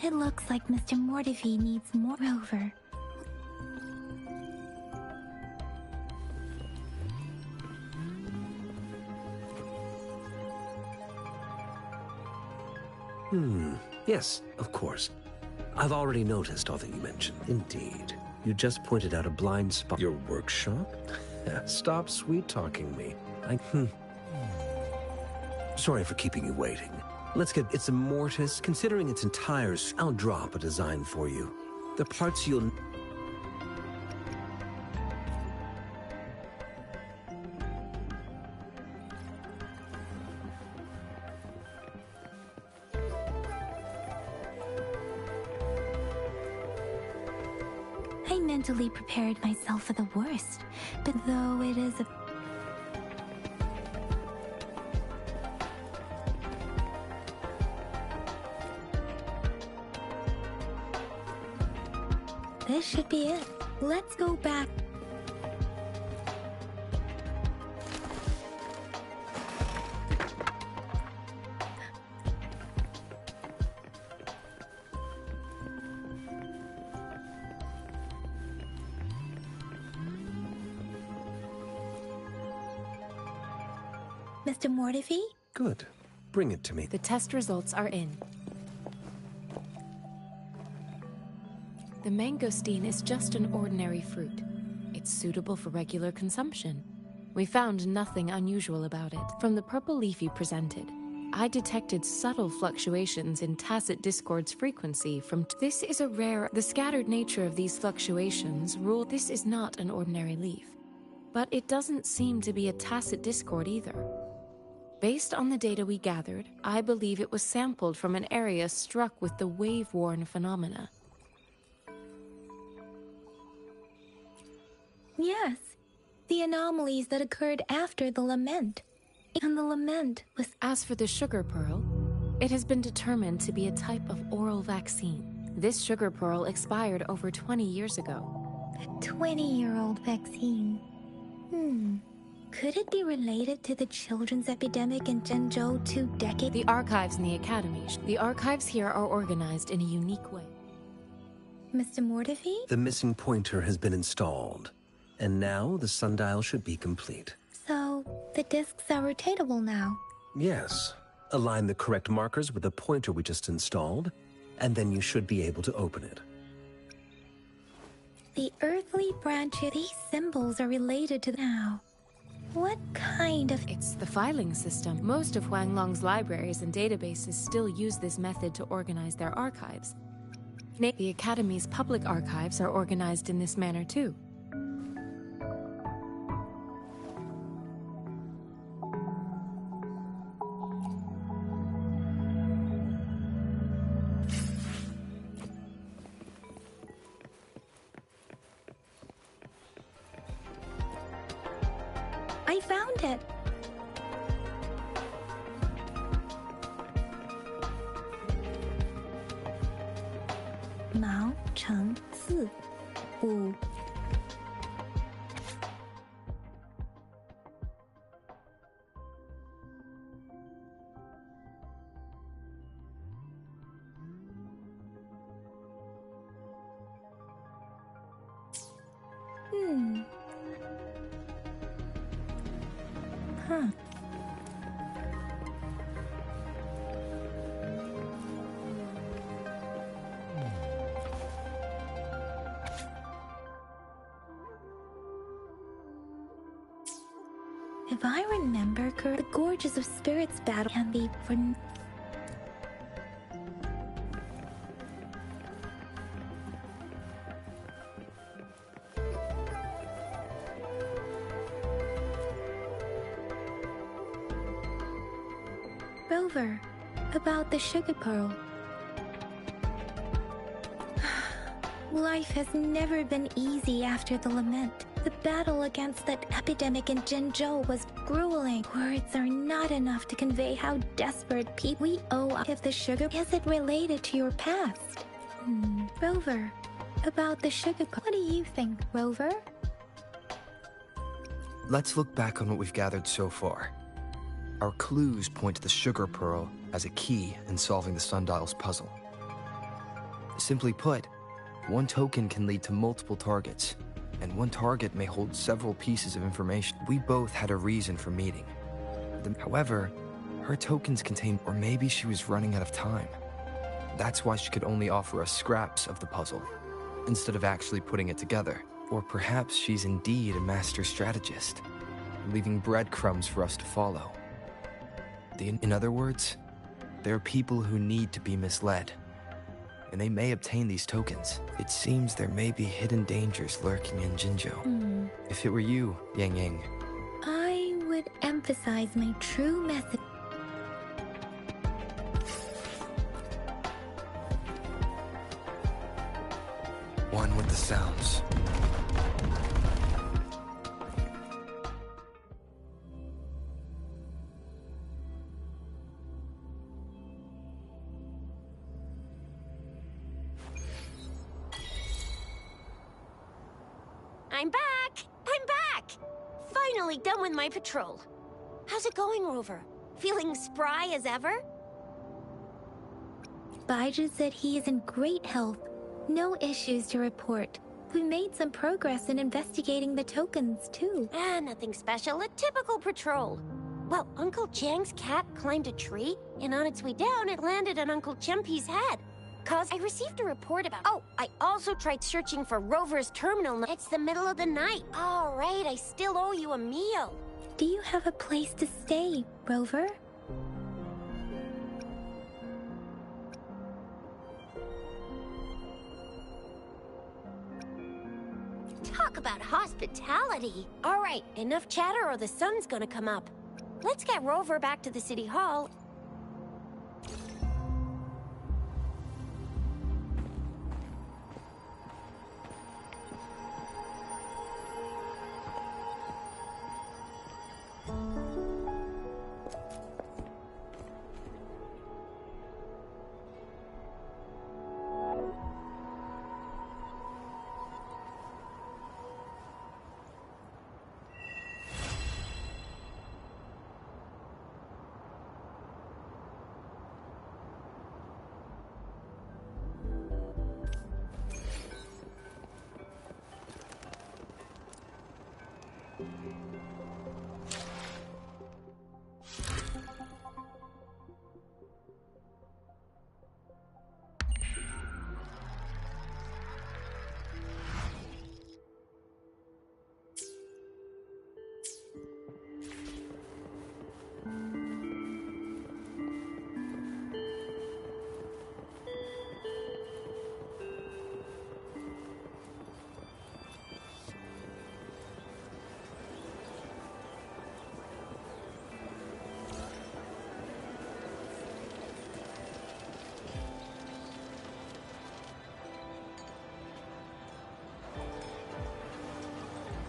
It looks like Mr. Mortefi needs more. Rover. Yes, of course. I've already noticed all that you mentioned. Indeed. You just pointed out a blind spot. Your workshop? Stop sweet-talking me. Sorry for keeping you waiting. Let's get... It's a mortise. Considering its entire... I'll drop a design for you. The parts you'll... I mentally prepared myself for the worst, but though it is a... This should be it. Let's go back. Mr. Mortefi? Good. Bring it to me. The test results are in. The mangosteen is just an ordinary fruit. It's suitable for regular consumption. We found nothing unusual about it. From the purple leaf you presented, I detected subtle fluctuations in tacit discord's frequency from... This is a rare... The scattered nature of these fluctuations rule... This is not an ordinary leaf. But it doesn't seem to be a tacit discord either. Based on the data we gathered, I believe it was sampled from an area struck with the wave-worn phenomena. Yes, the anomalies that occurred after the lament. And the lament was... As for the sugar pearl, it has been determined to be a type of oral vaccine. This sugar pearl expired over 20 years ago. A 20-year-old vaccine. Could it be related to the children's epidemic in Zhengzhou 2 decades? The archives in the academy. The archives here are organized in a unique way. Mr. Mortefi? The missing pointer has been installed, and now the sundial should be complete. So, the discs are rotatable now? Yes. Align the correct markers with the pointer we just installed, and then you should be able to open it. The earthly branches, these symbols are related to now. What kind of... It's the filing system. Most of Huanglong's libraries and databases still use this method to organize their archives. The Academy's public archives are organized in this manner too. I found it! Mao Cheng Si Wu. Huh. If I remember correctly, the Gorges of Spirits battle can be for... Rover, about the sugar pearl. Life has never been easy after the lament. The battle against that epidemic in Zhengzhou was grueling. Words are not enough to convey how desperate people we owe. If the sugar... Is it related to your past? Rover, about the sugar pearl. What do you think, Rover? Let's look back on what we've gathered so far. Our clues point to the sugar pearl as a key in solving the sundial's puzzle. Simply put, one token can lead to multiple targets, and one target may hold several pieces of information. We both had a reason for meeting. However, her tokens contained, or maybe she was running out of time. That's why she could only offer us scraps of the puzzle, instead of actually putting it together. Or perhaps she's indeed a master strategist, leaving breadcrumbs for us to follow. In other words, there are people who need to be misled, and they may obtain these tokens. It seems there may be hidden dangers lurking in Jinzhou. If it were you, Yang Yang, I would emphasize my true message. One with the sounds. I'm back! I'm back! Finally done with my patrol. How's it going, Rover? Feeling spry as ever? Baiju said he is in great health. No issues to report. We made some progress in investigating the tokens, too. Nothing special. A typical patrol. Well, Uncle Jiang's cat climbed a tree, and on its way down, it landed on Uncle Chempi's head. Cause I received a report about... Oh, I also tried searching for Rover's terminal. It's the middle of the night. All right, I still owe you a meal. Do you have a place to stay, Rover? Talk about hospitality. All right, enough chatter or the sun's gonna come up. Let's get Rover back to the City Hall.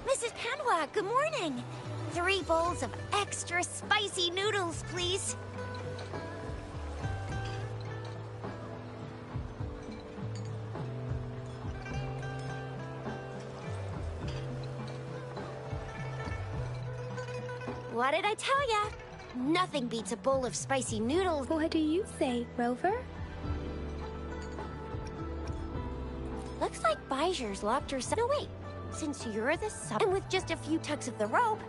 Mrs. Panwa, good morning. 3 bowls of extra spicy noodles, please. What did I tell ya? Nothing beats a bowl of spicy noodles. What do you say, Rover? Looks like Bijur's locked herself. No, wait. Since you're the sub, and with just a few tugs of the rope,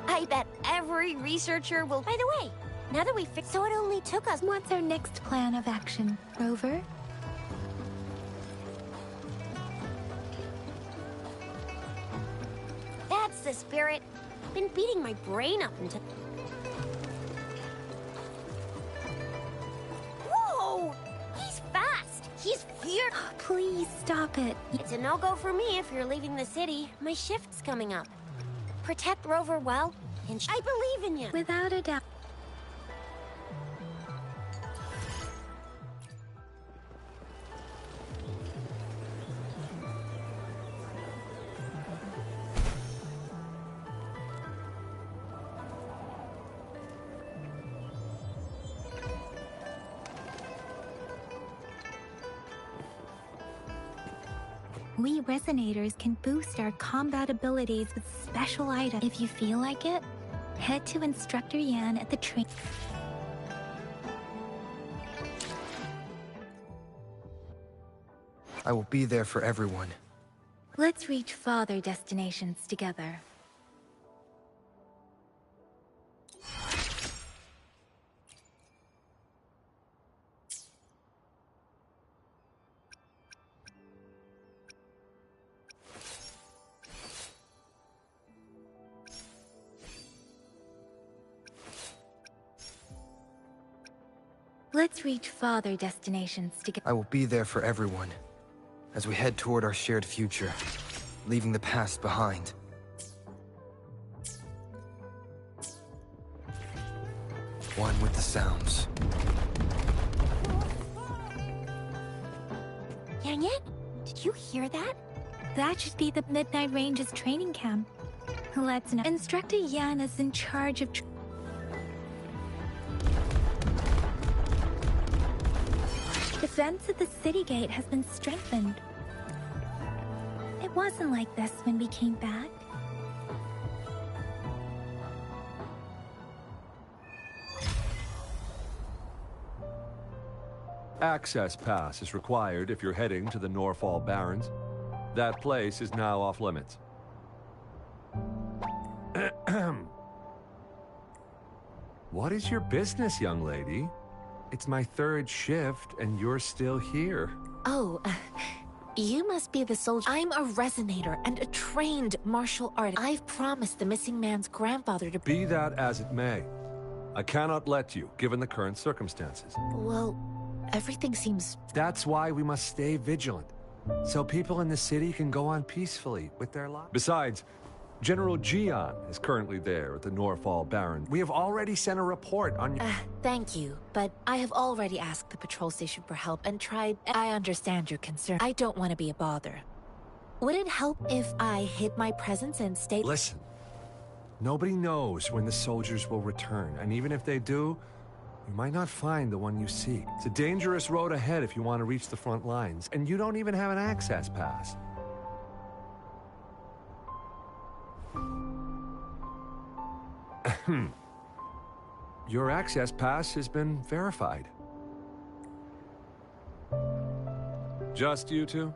I bet every researcher will. By the way, now that we fixed, so it only took us. What's our next plan of action, Rover? That's the spirit. Been beating my brain up until. Whoa! He's fast. He's fierce. Oh, please stop it. It's a no-go for me if you're leaving the city. My shift's coming up. Protect Rover well, and I believe in you. Without a doubt. We Resonators can boost our combat abilities with special items. If you feel like it, head to Instructor Yan at the train. I will be there for everyone. Let's reach farther destinations together. Let's reach farther destinations together. I will be there for everyone as we head toward our shared future, leaving the past behind. One with the sounds. Yang Yang, did you hear that? That should be the Midnight Range's training camp. Let's know. Instructor Yan is in charge of. Defense at the city gate has been strengthened. It wasn't like this when we came back. Access pass is required if you're heading to the Norfall Barrens. That place is now off limits. What is your business, young lady? It's my 3rd shift, and you're still here. Oh, you must be the soldier. I'm a resonator and a trained martial artist. I've promised the missing man's grandfather to... Be that as it may, I cannot let you, given the current circumstances. Well, everything seems... That's why we must stay vigilant. so people in the city can go on peacefully with their lives. Besides, General Gian is currently there at the Norfall Baron. We have already sent a report on you. Thank you, but I have already asked the patrol station for help and tried. I understand your concern. I don't want to be a bother. Would it help if I hid my presence and stayed? Listen, nobody knows when the soldiers will return, and even if they do, you might not find the one you seek. It's a dangerous road ahead if you want to reach the front lines, and you don't even have an access pass. Your access pass has been verified. Just you two?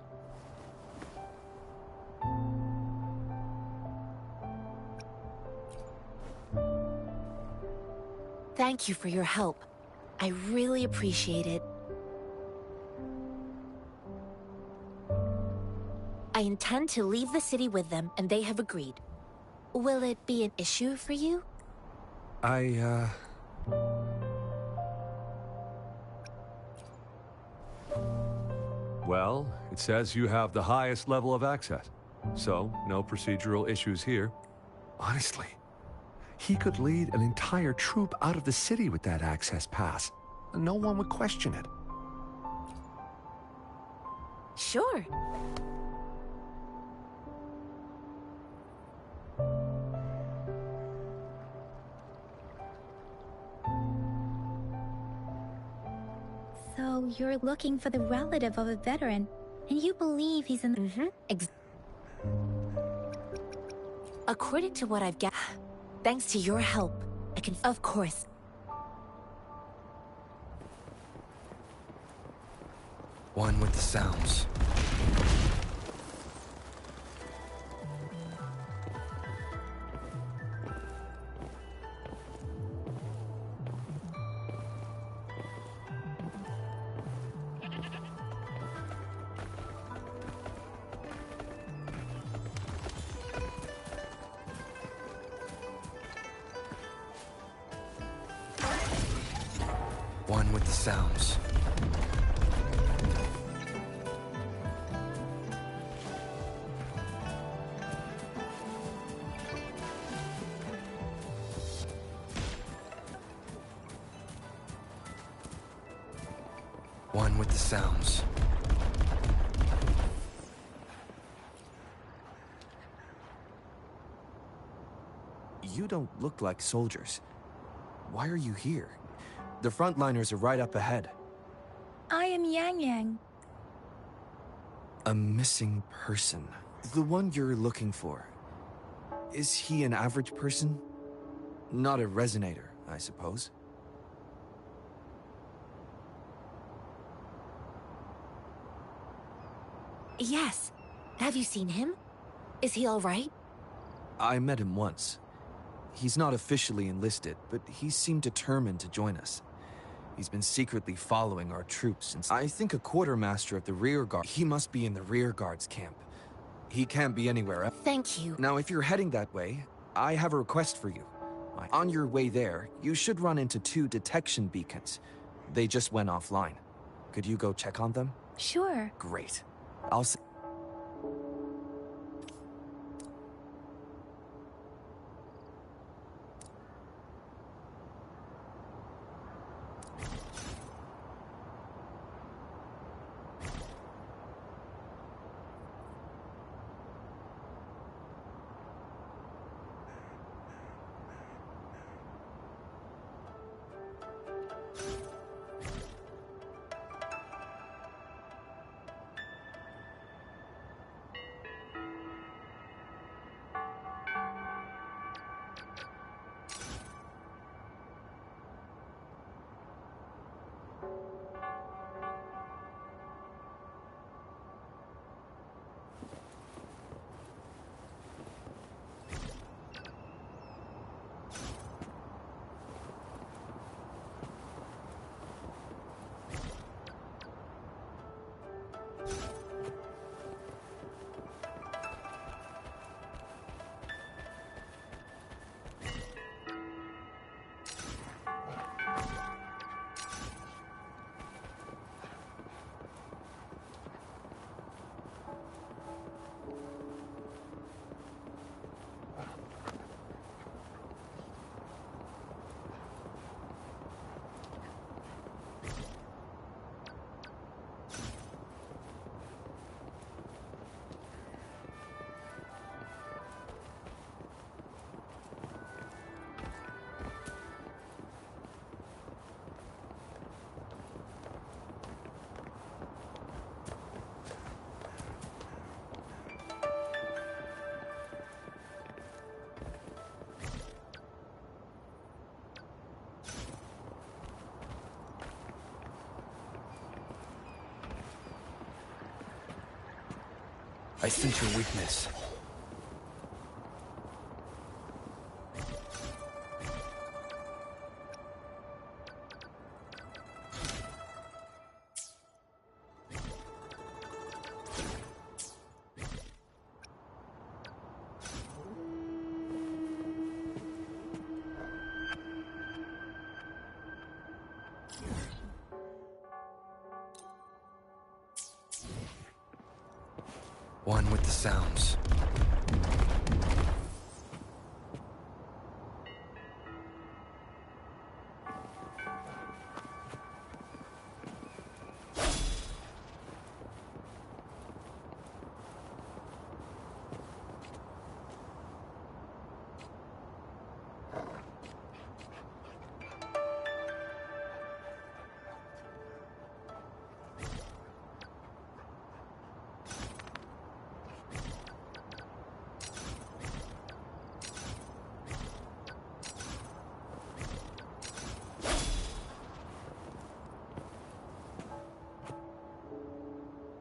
Thank you for your help. I really appreciate it. I intend to leave the city with them, and they have agreed. Will it be an issue for you? Well, it says you have the highest level of access, so no procedural issues here. Honestly, he could lead an entire troop out of the city with that access pass, and no one would question it. Sure. So you're looking for the relative of a veteran, and you believe he's in the... According to what I've gathered, thanks to your help, I can... Of course. One with the sounds. One with the sounds. One with the sounds. You don't look like soldiers. Why are you here? The frontliners are right up ahead. I am Yang Yang. A missing person. The one you're looking for. Is he an average person? Not a resonator, I suppose. Yes. Have you seen him? Is he all right? I met him once. He's not officially enlisted, but he seemed determined to join us. He's been secretly following our troops since... I think a quartermaster of the rear guard... He must be in the rear guard's camp. He can't be anywhere else. Thank you. Now, if you're heading that way, I have a request for you. On your way there, you should run into 2 detection beacons. They just went offline. Could you go check on them? Sure. Great. I'll... I sense your weakness. One with the sounds.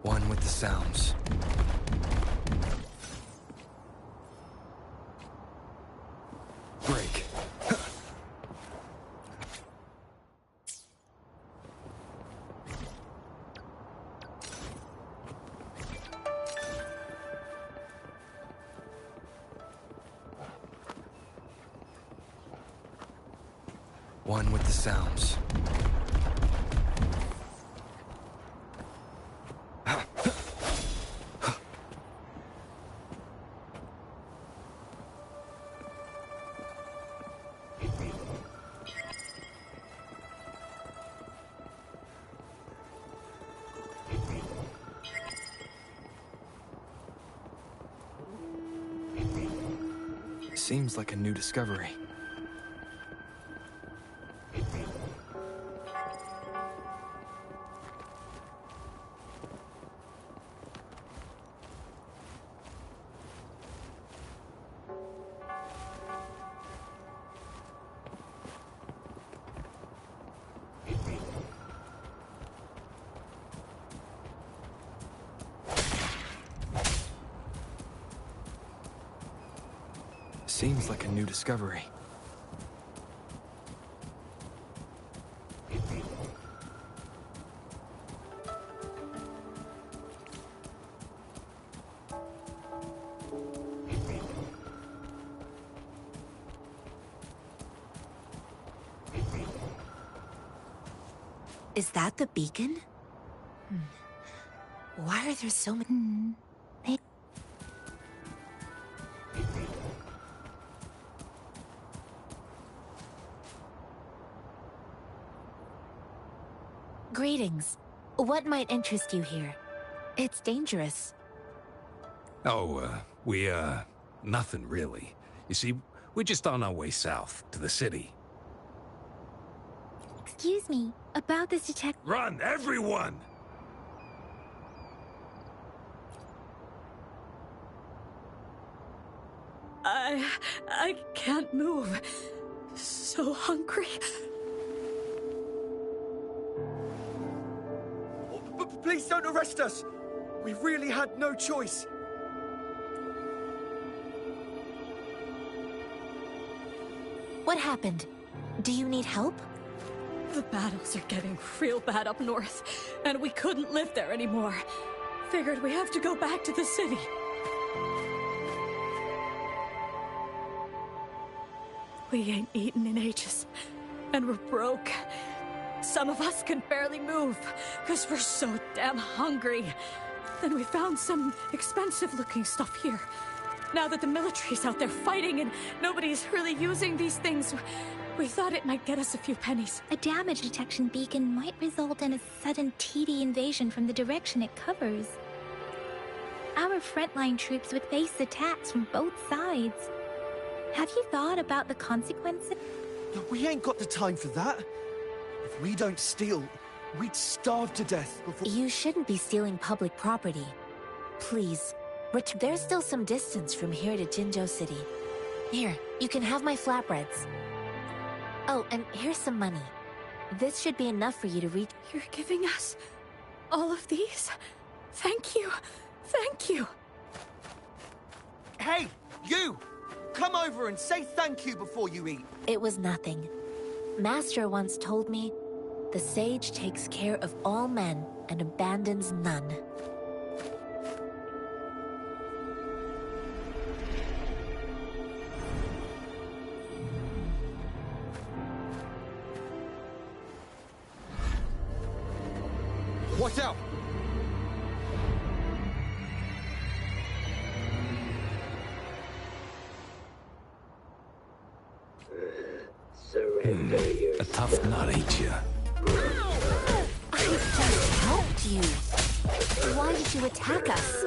One with the sounds. Break. One with the sounds. Seems like a new discovery. Seems like a new discovery. Is that the beacon? Why are there so many? Greetings. What might interest you here? It's dangerous. Oh, nothing really. You see, we're just on our way south to the city. Excuse me, about this detective. Run, everyone! I can't move. So hungry. Please don't arrest us! We really had no choice. What happened? Do you need help? The battles are getting real bad up north, and we couldn't live there anymore. Figured we have to go back to the city. We ain't eaten in ages, and we're broke. Some of us can barely move, because we're so damn hungry. Then we found some expensive-looking stuff here. Now that the military's out there fighting and nobody's really using these things, we thought it might get us a few pennies. A damage detection beacon might result in a sudden TD invasion from the direction it covers. Our frontline troops would face attacks from both sides. Have you thought about the consequences? We ain't got the time for that. If we don't steal, we'd starve to death before— You shouldn't be stealing public property. Please, there's still some distance from here to Jinzhou City. Here, you can have my flatbreads. Oh, and here's some money. This should be enough for you to reach— You're giving us all of these? Thank you. Thank you. Hey, you! Come over and say thank you before you eat. It was nothing. Master once told me, the sage takes care of all men and abandons none. Watch out! A tough nut, ain't you? I just helped you. Why did you attack us?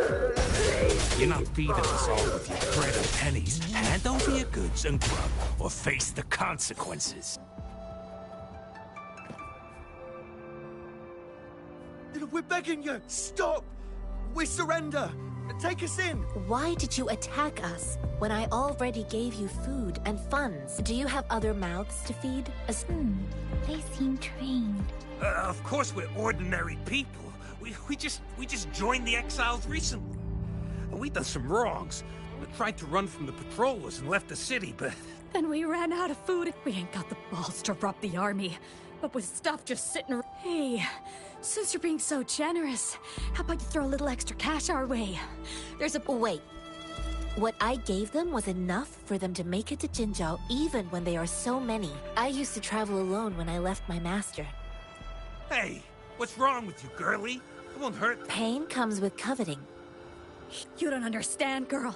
You're not feeding us all with your bread and pennies. Hand over your goods and grub, or face the consequences. We're begging you! Stop! We surrender! Take us in! Why did you attack us when I already gave you food and funds? Do you have other mouths to feed? They seem trained. Of course we're ordinary people. We just joined the exiles recently. We done some wrongs. We tried to run from the patrollers and left the city, but... Then we ran out of food. We ain't got the balls to rob the army. But with stuff just sitting around... Hey, since you're being so generous, how about you throw a little extra cash our way? There's a... Wait. What I gave them was enough for them to make it to Jinzhou even when they are so many. I used to travel alone when I left my master. Hey, what's wrong with you, girlie? It won't hurt. Pain comes with coveting. You don't understand, girl.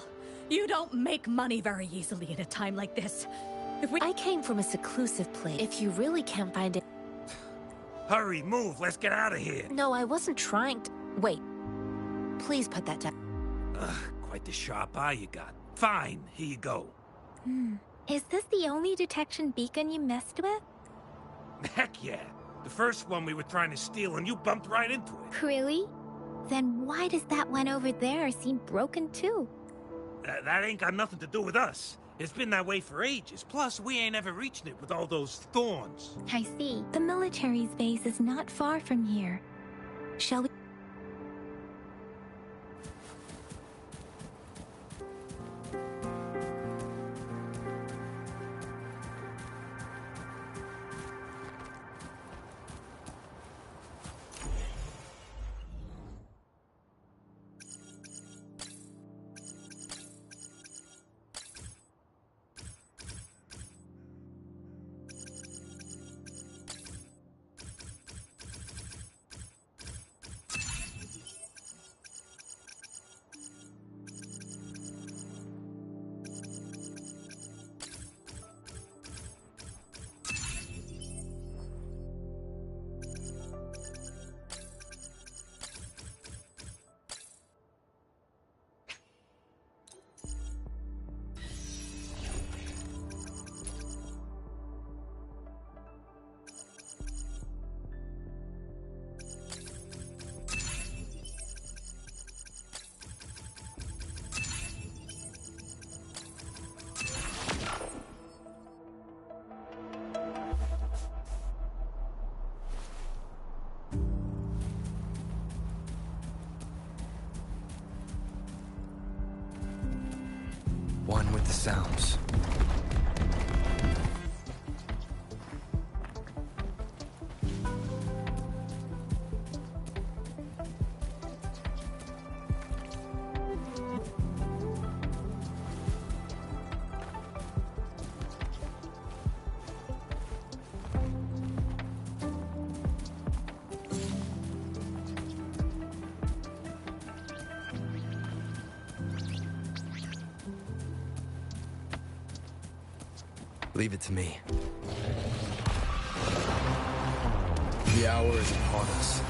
You don't make money very easily in a time like this. I came from a seclusive place. If you really can't find it... Hurry, move, let's get out of here. No, I wasn't trying to... Wait. Please put that down. Quite the sharp eye you got. Fine, here you go. Is this the only detection beacon you messed with? Heck yeah. The first one we were trying to steal and you bumped right into it. Really? Then why does that one over there seem broken too? That ain't got nothing to do with us. It's been that way for ages. Plus, we ain't ever reaching it with all those thorns. I see. The military's base is not far from here. Shall we... One with the sounds. Leave it to me. The hour is upon us.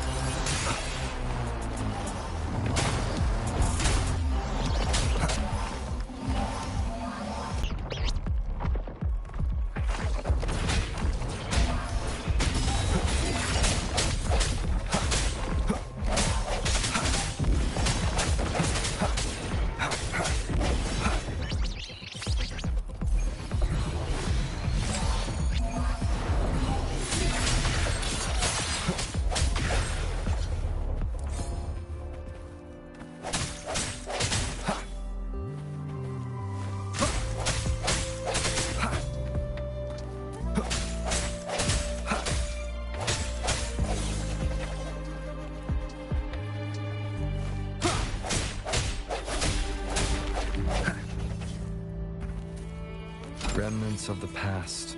Remnants of the past.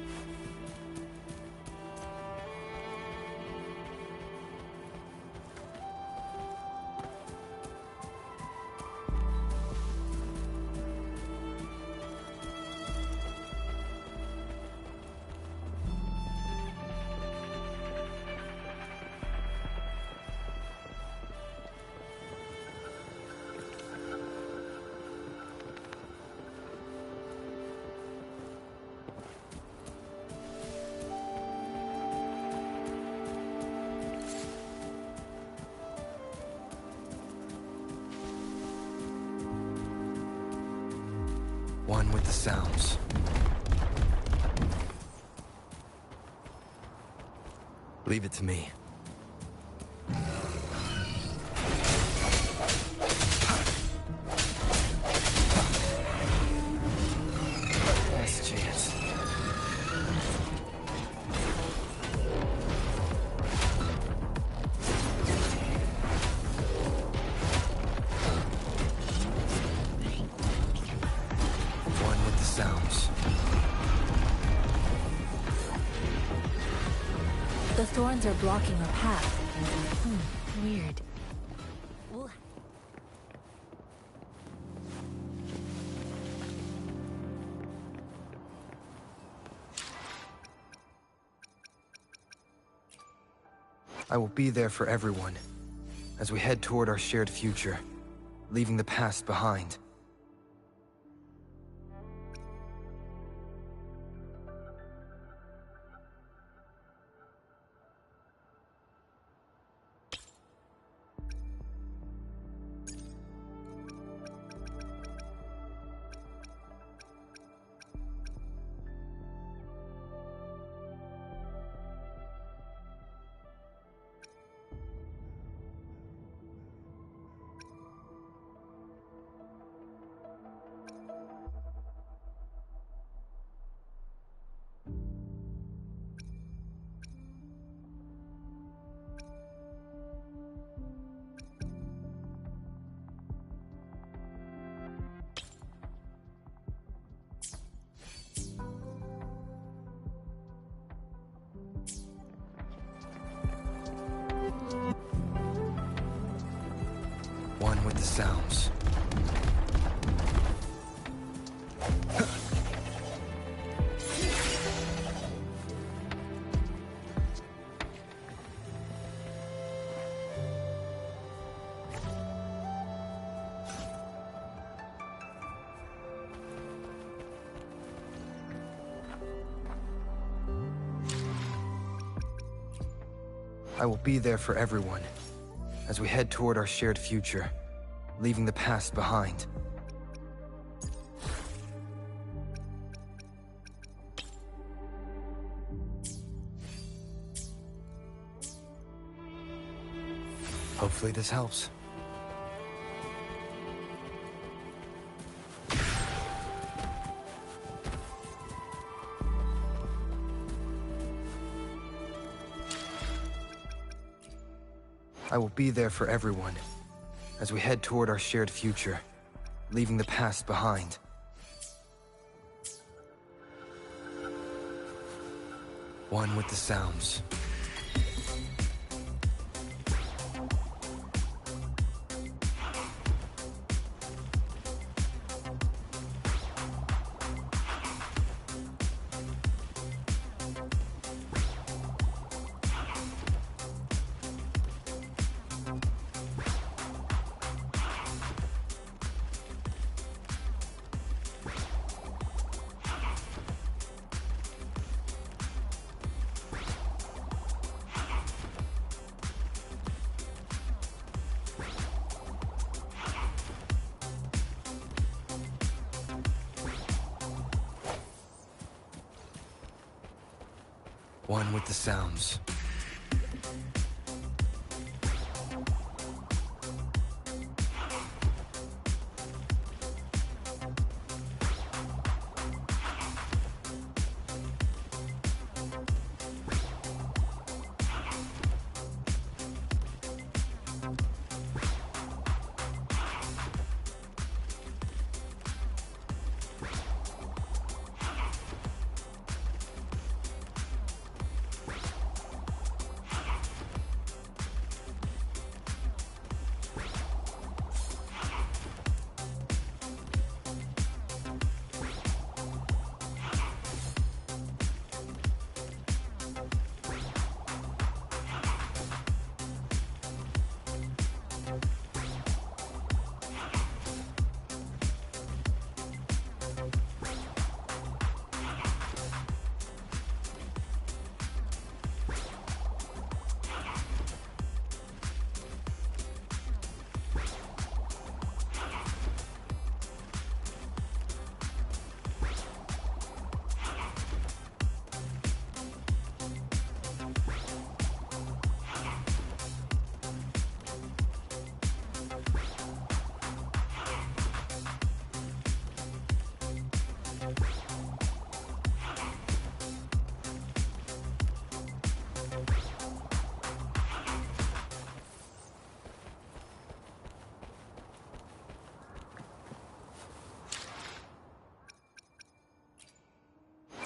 One with the sounds. Leave it to me. Last chance. One with the sounds. The thorns are blocking our path. Weird. I will be there for everyone as we head toward our shared future, leaving the past behind. One with the sounds. I will be there for everyone as we head toward our shared future, leaving the past behind. Hopefully this helps. I will be there for everyone as we head toward our shared future, leaving the past behind. One with the sounds. One with the sounds.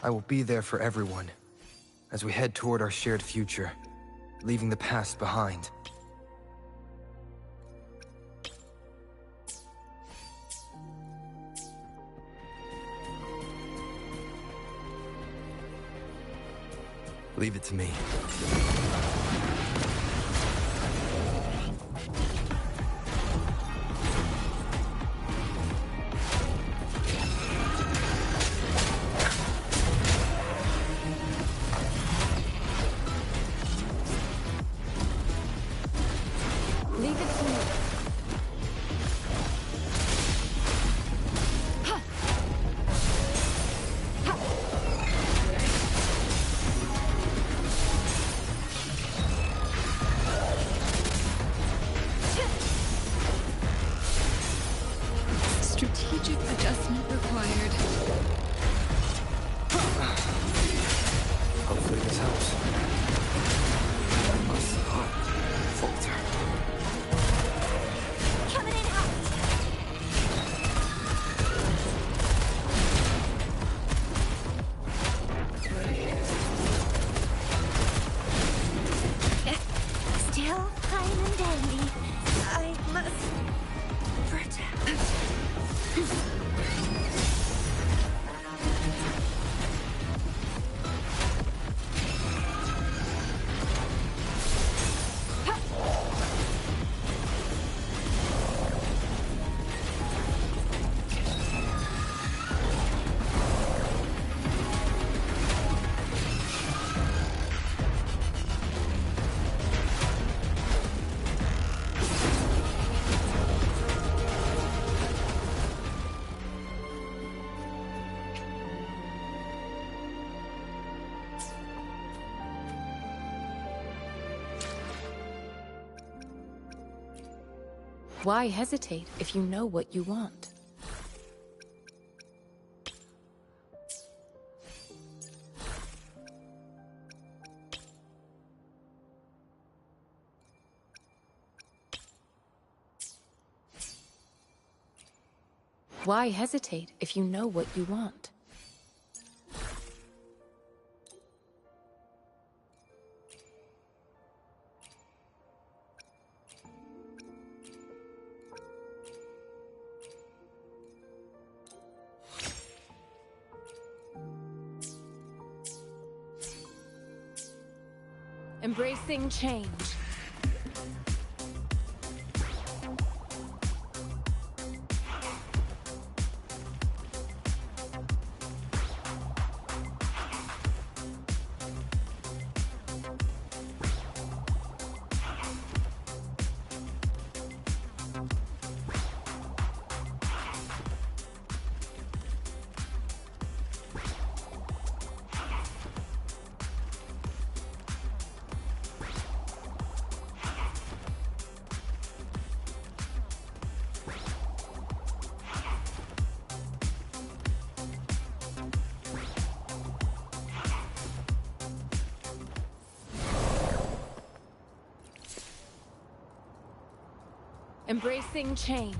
I will be there for everyone as we head toward our shared future, leaving the past behind. Leave it to me. Leave it to me. Strategic adjustment required. Hopefully this helps. I must not falter. Coming in hot. Still fine and dandy. I must protect. Why hesitate if you know what you want? Why hesitate if you know what you want? Embracing change. Embracing change.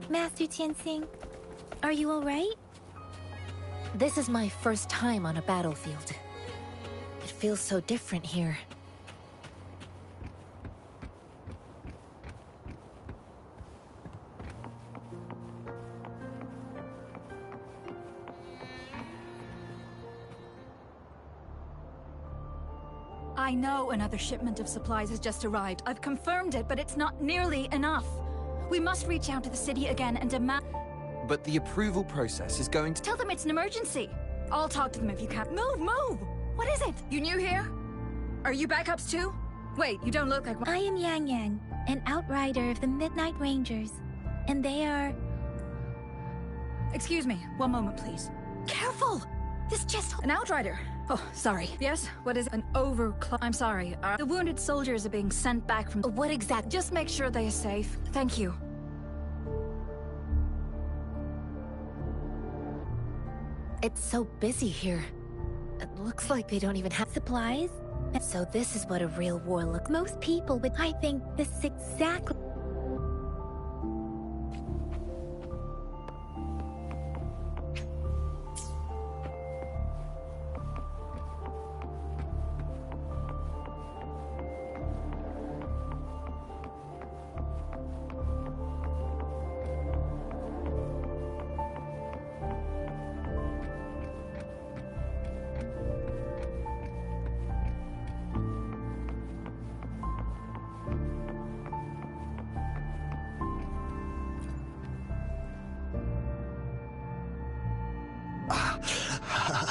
Master Tianxing, are you all right? This is my first time on a battlefield. It feels so different here. I know another shipment of supplies has just arrived. I've confirmed it, but it's not nearly enough. We must reach out to the city again and demand... But the approval process is going to... Tell them it's an emergency. I'll talk to them if you can. Move, move! What is it? You new here? Are you backups too? Wait, you don't look like... I am Yang Yang, an outrider of the Midnight Rangers. And they are... Excuse me, one moment please. Careful! This just... An outrider! Oh, sorry. Yes? What is an overclock? I'm sorry. The wounded soldiers are being sent back from... What exactly? Just make sure they are safe. Thank you. It's so busy here. It looks like they don't even have supplies. So this is what a real war looks. Most people would... I think this is exactly...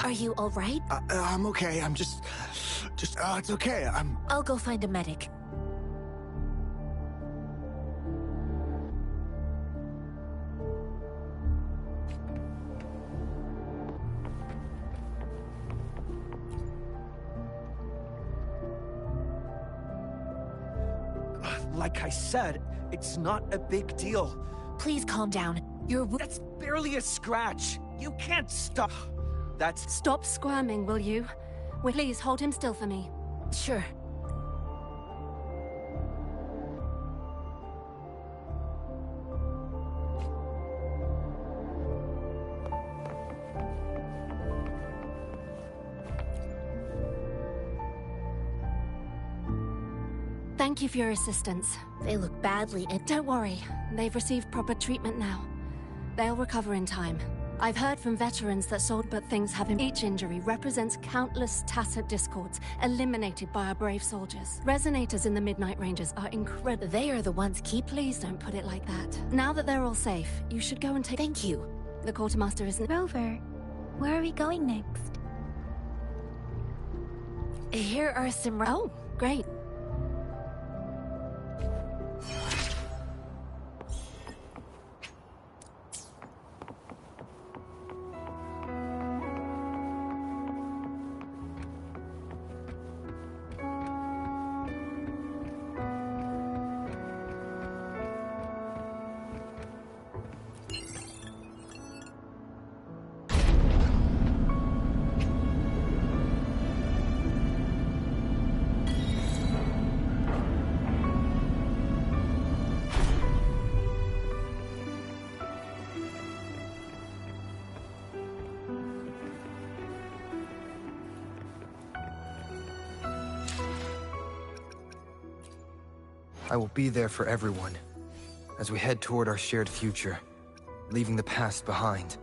Are you all right? I'm okay. I'm just, it's okay. I'll go find a medic. Like I said, it's not a big deal. Please calm down. That's barely a scratch. You can't stop. That's... Stop squirming, will you? Please hold him still for me. Sure. Thank you for your assistance. They look badly and... Don't worry, they've received proper treatment now. They'll recover in time. I've heard from veterans that but things have him. Each injury represents countless tacit discords eliminated by our brave soldiers. Resonators in the Midnight Rangers are incredible. They are the ones keep... Please don't put it like that. Now that they're all safe, you should go and take... Thank you. The quartermaster isn't... Rover, where are we going next? Here are some... Oh, great. I will be there for everyone, as we head toward our shared future, leaving the past behind.